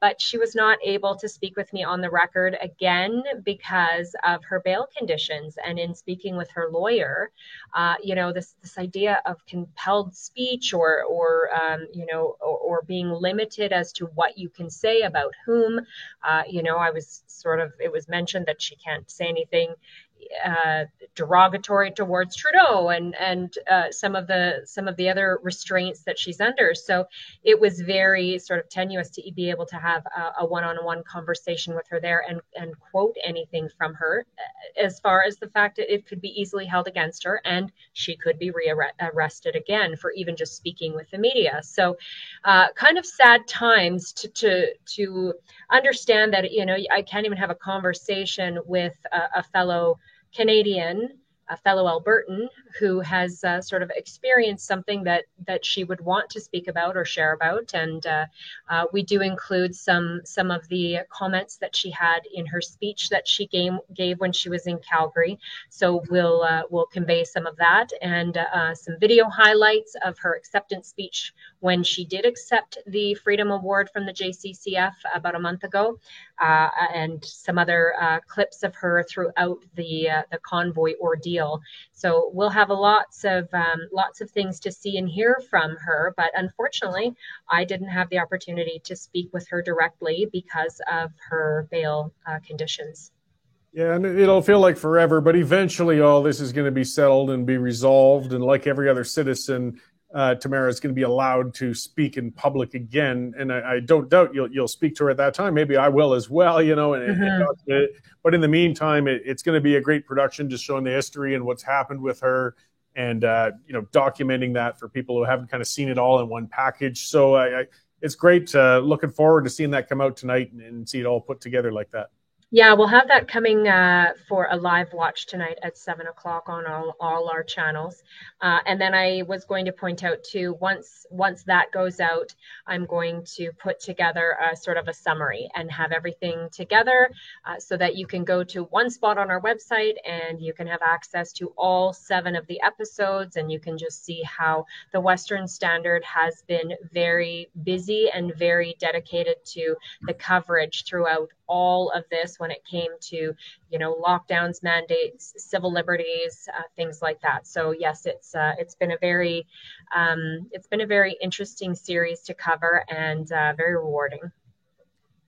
But she was not able to speak with me on the record again because of her bail conditions. And in speaking with her lawyer, this idea of compelled speech or being limited as to what you can say about whom, it was mentioned that she can't say anything derogatory towards Trudeau and some of the other restraints that she's under. So it was very sort of tenuous to be able to have a one-on-one conversation with her there and quote anything from her, as far as the fact that it could be easily held against her and she could be rearrested again for even just speaking with the media. So kind of sad times to understand that, I can't even have a conversation with a fellow Canadian, a fellow Albertan who has sort of experienced something that she would want to speak about or share about. And we do include some of the comments that she had in her speech that she gave when she was in Calgary. So we'll convey some of that and some video highlights of her acceptance speech when she did accept the Freedom Award from the JCCF about a month ago, and some other clips of her throughout the convoy ordeal deal. So we'll have lots of things to see and hear from her. But unfortunately, I didn't have the opportunity to speak with her directly because of her bail conditions. Yeah, and it'll feel like forever, but eventually all this is going to be settled and be resolved. And like every other citizen, Tamara is going to be allowed to speak in public again. And I don't doubt you'll speak to her at that time. Maybe I will as well, you know. But in the meantime, it's going to be a great production, just showing the history and what's happened with her, and documenting that for people who haven't kind of seen it all in one package. So it's great. Looking forward to seeing that come out tonight and see it all put together like that. Yeah, we'll have that coming for a live watch tonight at 7 o'clock on all our channels. And then I was going to point out too, once that goes out, I'm going to put together a sort of a summary and have everything together so that you can go to one spot on our website and you can have access to all 7 of the episodes, and you can just see how the Western Standard has been very busy and very dedicated to the coverage throughout all of this when it came to, lockdowns, mandates, civil liberties, things like that. So yes, it's been a very interesting series to cover, and very rewarding.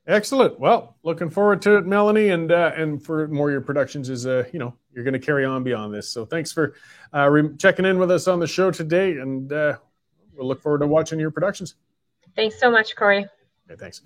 Excellent. Well, looking forward to it, Melanie, and for more of your productions is you're going to carry on beyond this. So thanks for checking in with us on the show today, and we'll look forward to watching your productions. Thanks so much, Corey. Okay, thanks.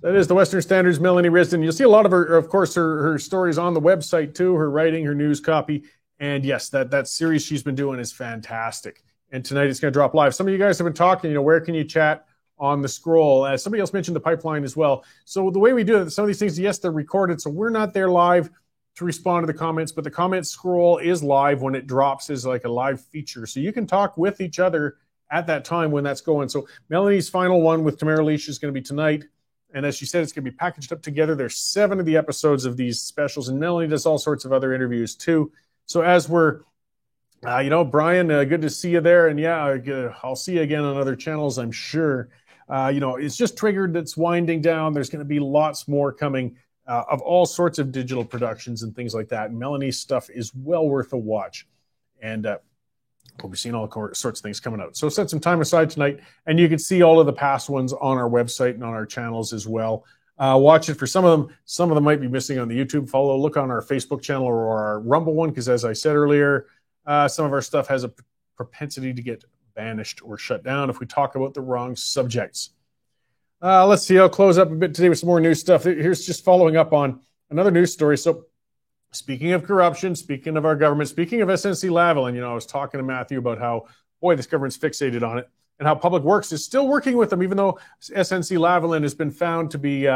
That is the Western Standard's Melanie Risdon. You'll see a lot of her, of course, her stories on the website too, her writing, her news copy. And yes, that series she's been doing is fantastic. And tonight it's going to drop live. Some of you guys have been talking, where can you chat on the scroll? Somebody else mentioned the pipeline as well. So the way we do it, some of these things, yes, they're recorded. So we're not there live to respond to the comments, but the comment scroll is live when it drops as like a live feature. So you can talk with each other at that time when that's going. So Melanie's final one with Tamara Lich is going to be tonight. And as she said, it's going to be packaged up together. There's 7 of the episodes of these specials, and Melanie does all sorts of other interviews too. So as we're, Brian, good to see you there. And yeah, I'll see you again on other channels, I'm sure. It's just triggered. It's winding down. There's going to be lots more coming of all sorts of digital productions and things like that. And Melanie's stuff is well worth a watch. And we'll be seeing all sorts of things coming out. So set some time aside tonight, and you can see all of the past ones on our website and on our channels as well. Watch it for some of them. Some of them might be missing on the YouTube. Look on our Facebook channel or our Rumble one, because as I said earlier, some of our stuff has a propensity to get banished or shut down if we talk about the wrong subjects. Let's see. I'll close up a bit today with some more news stuff. Here's just following up on another news story. So speaking of corruption, speaking of our government, speaking of SNC-Lavalin, I was talking to Matthew about how, boy, this government's fixated on it, and how Public Works is still working with them, even though SNC-Lavalin has been found to be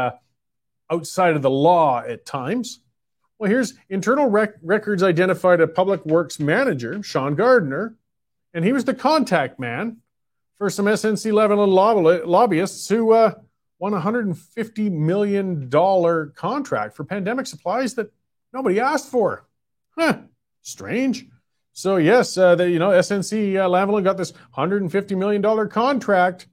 outside of the law at times. Well, here's internal records identified a Public Works manager, Sean Gardner, and he was the contact man for some SNC-Lavalin lobbyists who won a $150 million contract for pandemic supplies that nobody asked for. Strange. So yes, SNC-Lavalin got this $150 million contract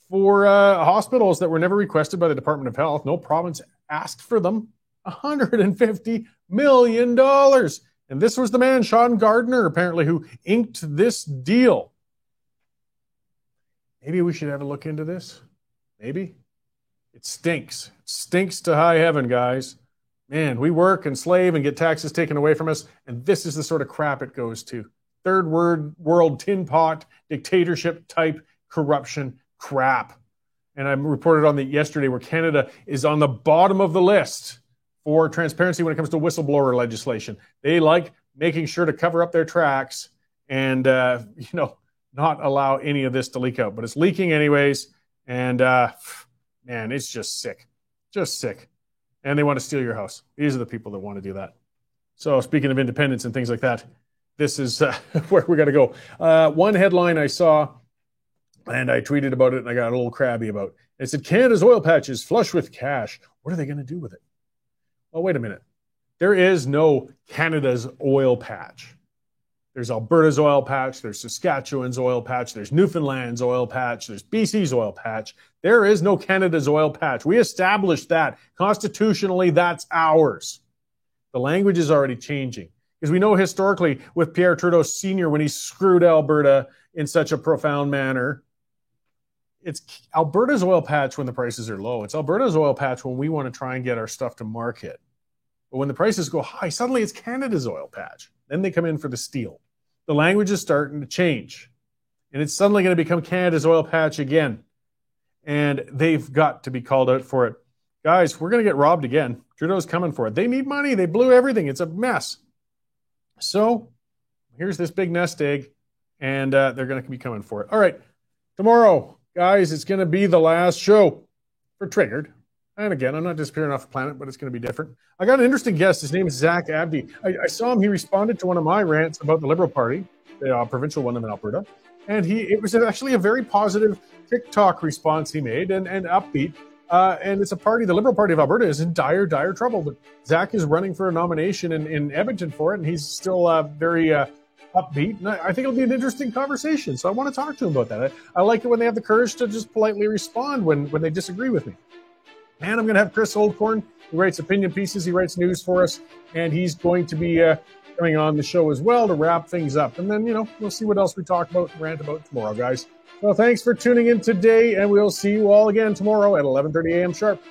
for hospitals that were never requested by the Department of Health. No province asked for them. $150 million. And this was the man, Sean Gardner, apparently, who inked this deal. Maybe we should have a look into this. Maybe. It stinks. It stinks to high heaven, guys. Man, we work and slave and get taxes taken away from us, and this is the sort of crap it goes to. Third world tin pot, dictatorship type corruption crap. And I reported on that yesterday where Canada is on the bottom of the list for transparency when it comes to whistleblower legislation. They like making sure to cover up their tracks and, not allow any of this to leak out. But it's leaking anyways, and, man, it's just sick. Just sick. And they want to steal your house. These are the people that want to do that. So speaking of independence and things like that, this is where we got to go. One headline I saw, and I tweeted about it, and I got a little crabby about it. It said, Canada's oil patch is flush with cash. What are they going to do with it? Well, wait a minute. There is no Canada's oil patch. There's Alberta's oil patch. There's Saskatchewan's oil patch. There's Newfoundland's oil patch. There's BC's oil patch. There is no Canada's oil patch. We established that. Constitutionally, that's ours. The language is already changing. Because we know historically with Pierre Trudeau Sr., when he screwed Alberta in such a profound manner, it's Alberta's oil patch when the prices are low. It's Alberta's oil patch when we want to try and get our stuff to market. But when the prices go high, suddenly it's Canada's oil patch. Then they come in for the steel. The language is starting to change. And it's suddenly going to become Canada's oil patch again. And they've got to be called out for it. Guys, we're going to get robbed again. Trudeau's coming for it. They need money. They blew everything. It's a mess. So here's this big nest egg, and they're going to be coming for it. All right, tomorrow, guys, it's going to be the last show for Triggered. And again, I'm not disappearing off the planet, but it's going to be different. I got an interesting guest. His name is Zach Abdi. I saw him. He responded to one of my rants about the Liberal Party, the provincial one in Alberta. And it was actually a very positive TikTok response he made and upbeat. And it's a party, the Liberal Party of Alberta is in dire trouble. But Zach is running for a nomination in Edmonton for it, and he's still very upbeat. And I think it'll be an interesting conversation. So I want to talk to him about that. I like it when they have the courage to just politely respond when they disagree with me. And I'm going to have Chris Oldcorn. He writes opinion pieces. He writes news for us. And he's going to be coming on the show as well to wrap things up. And then, we'll see what else we talk about and rant about tomorrow, guys. Well, thanks for tuning in today, and we'll see you all again tomorrow at 11:30 a.m. sharp.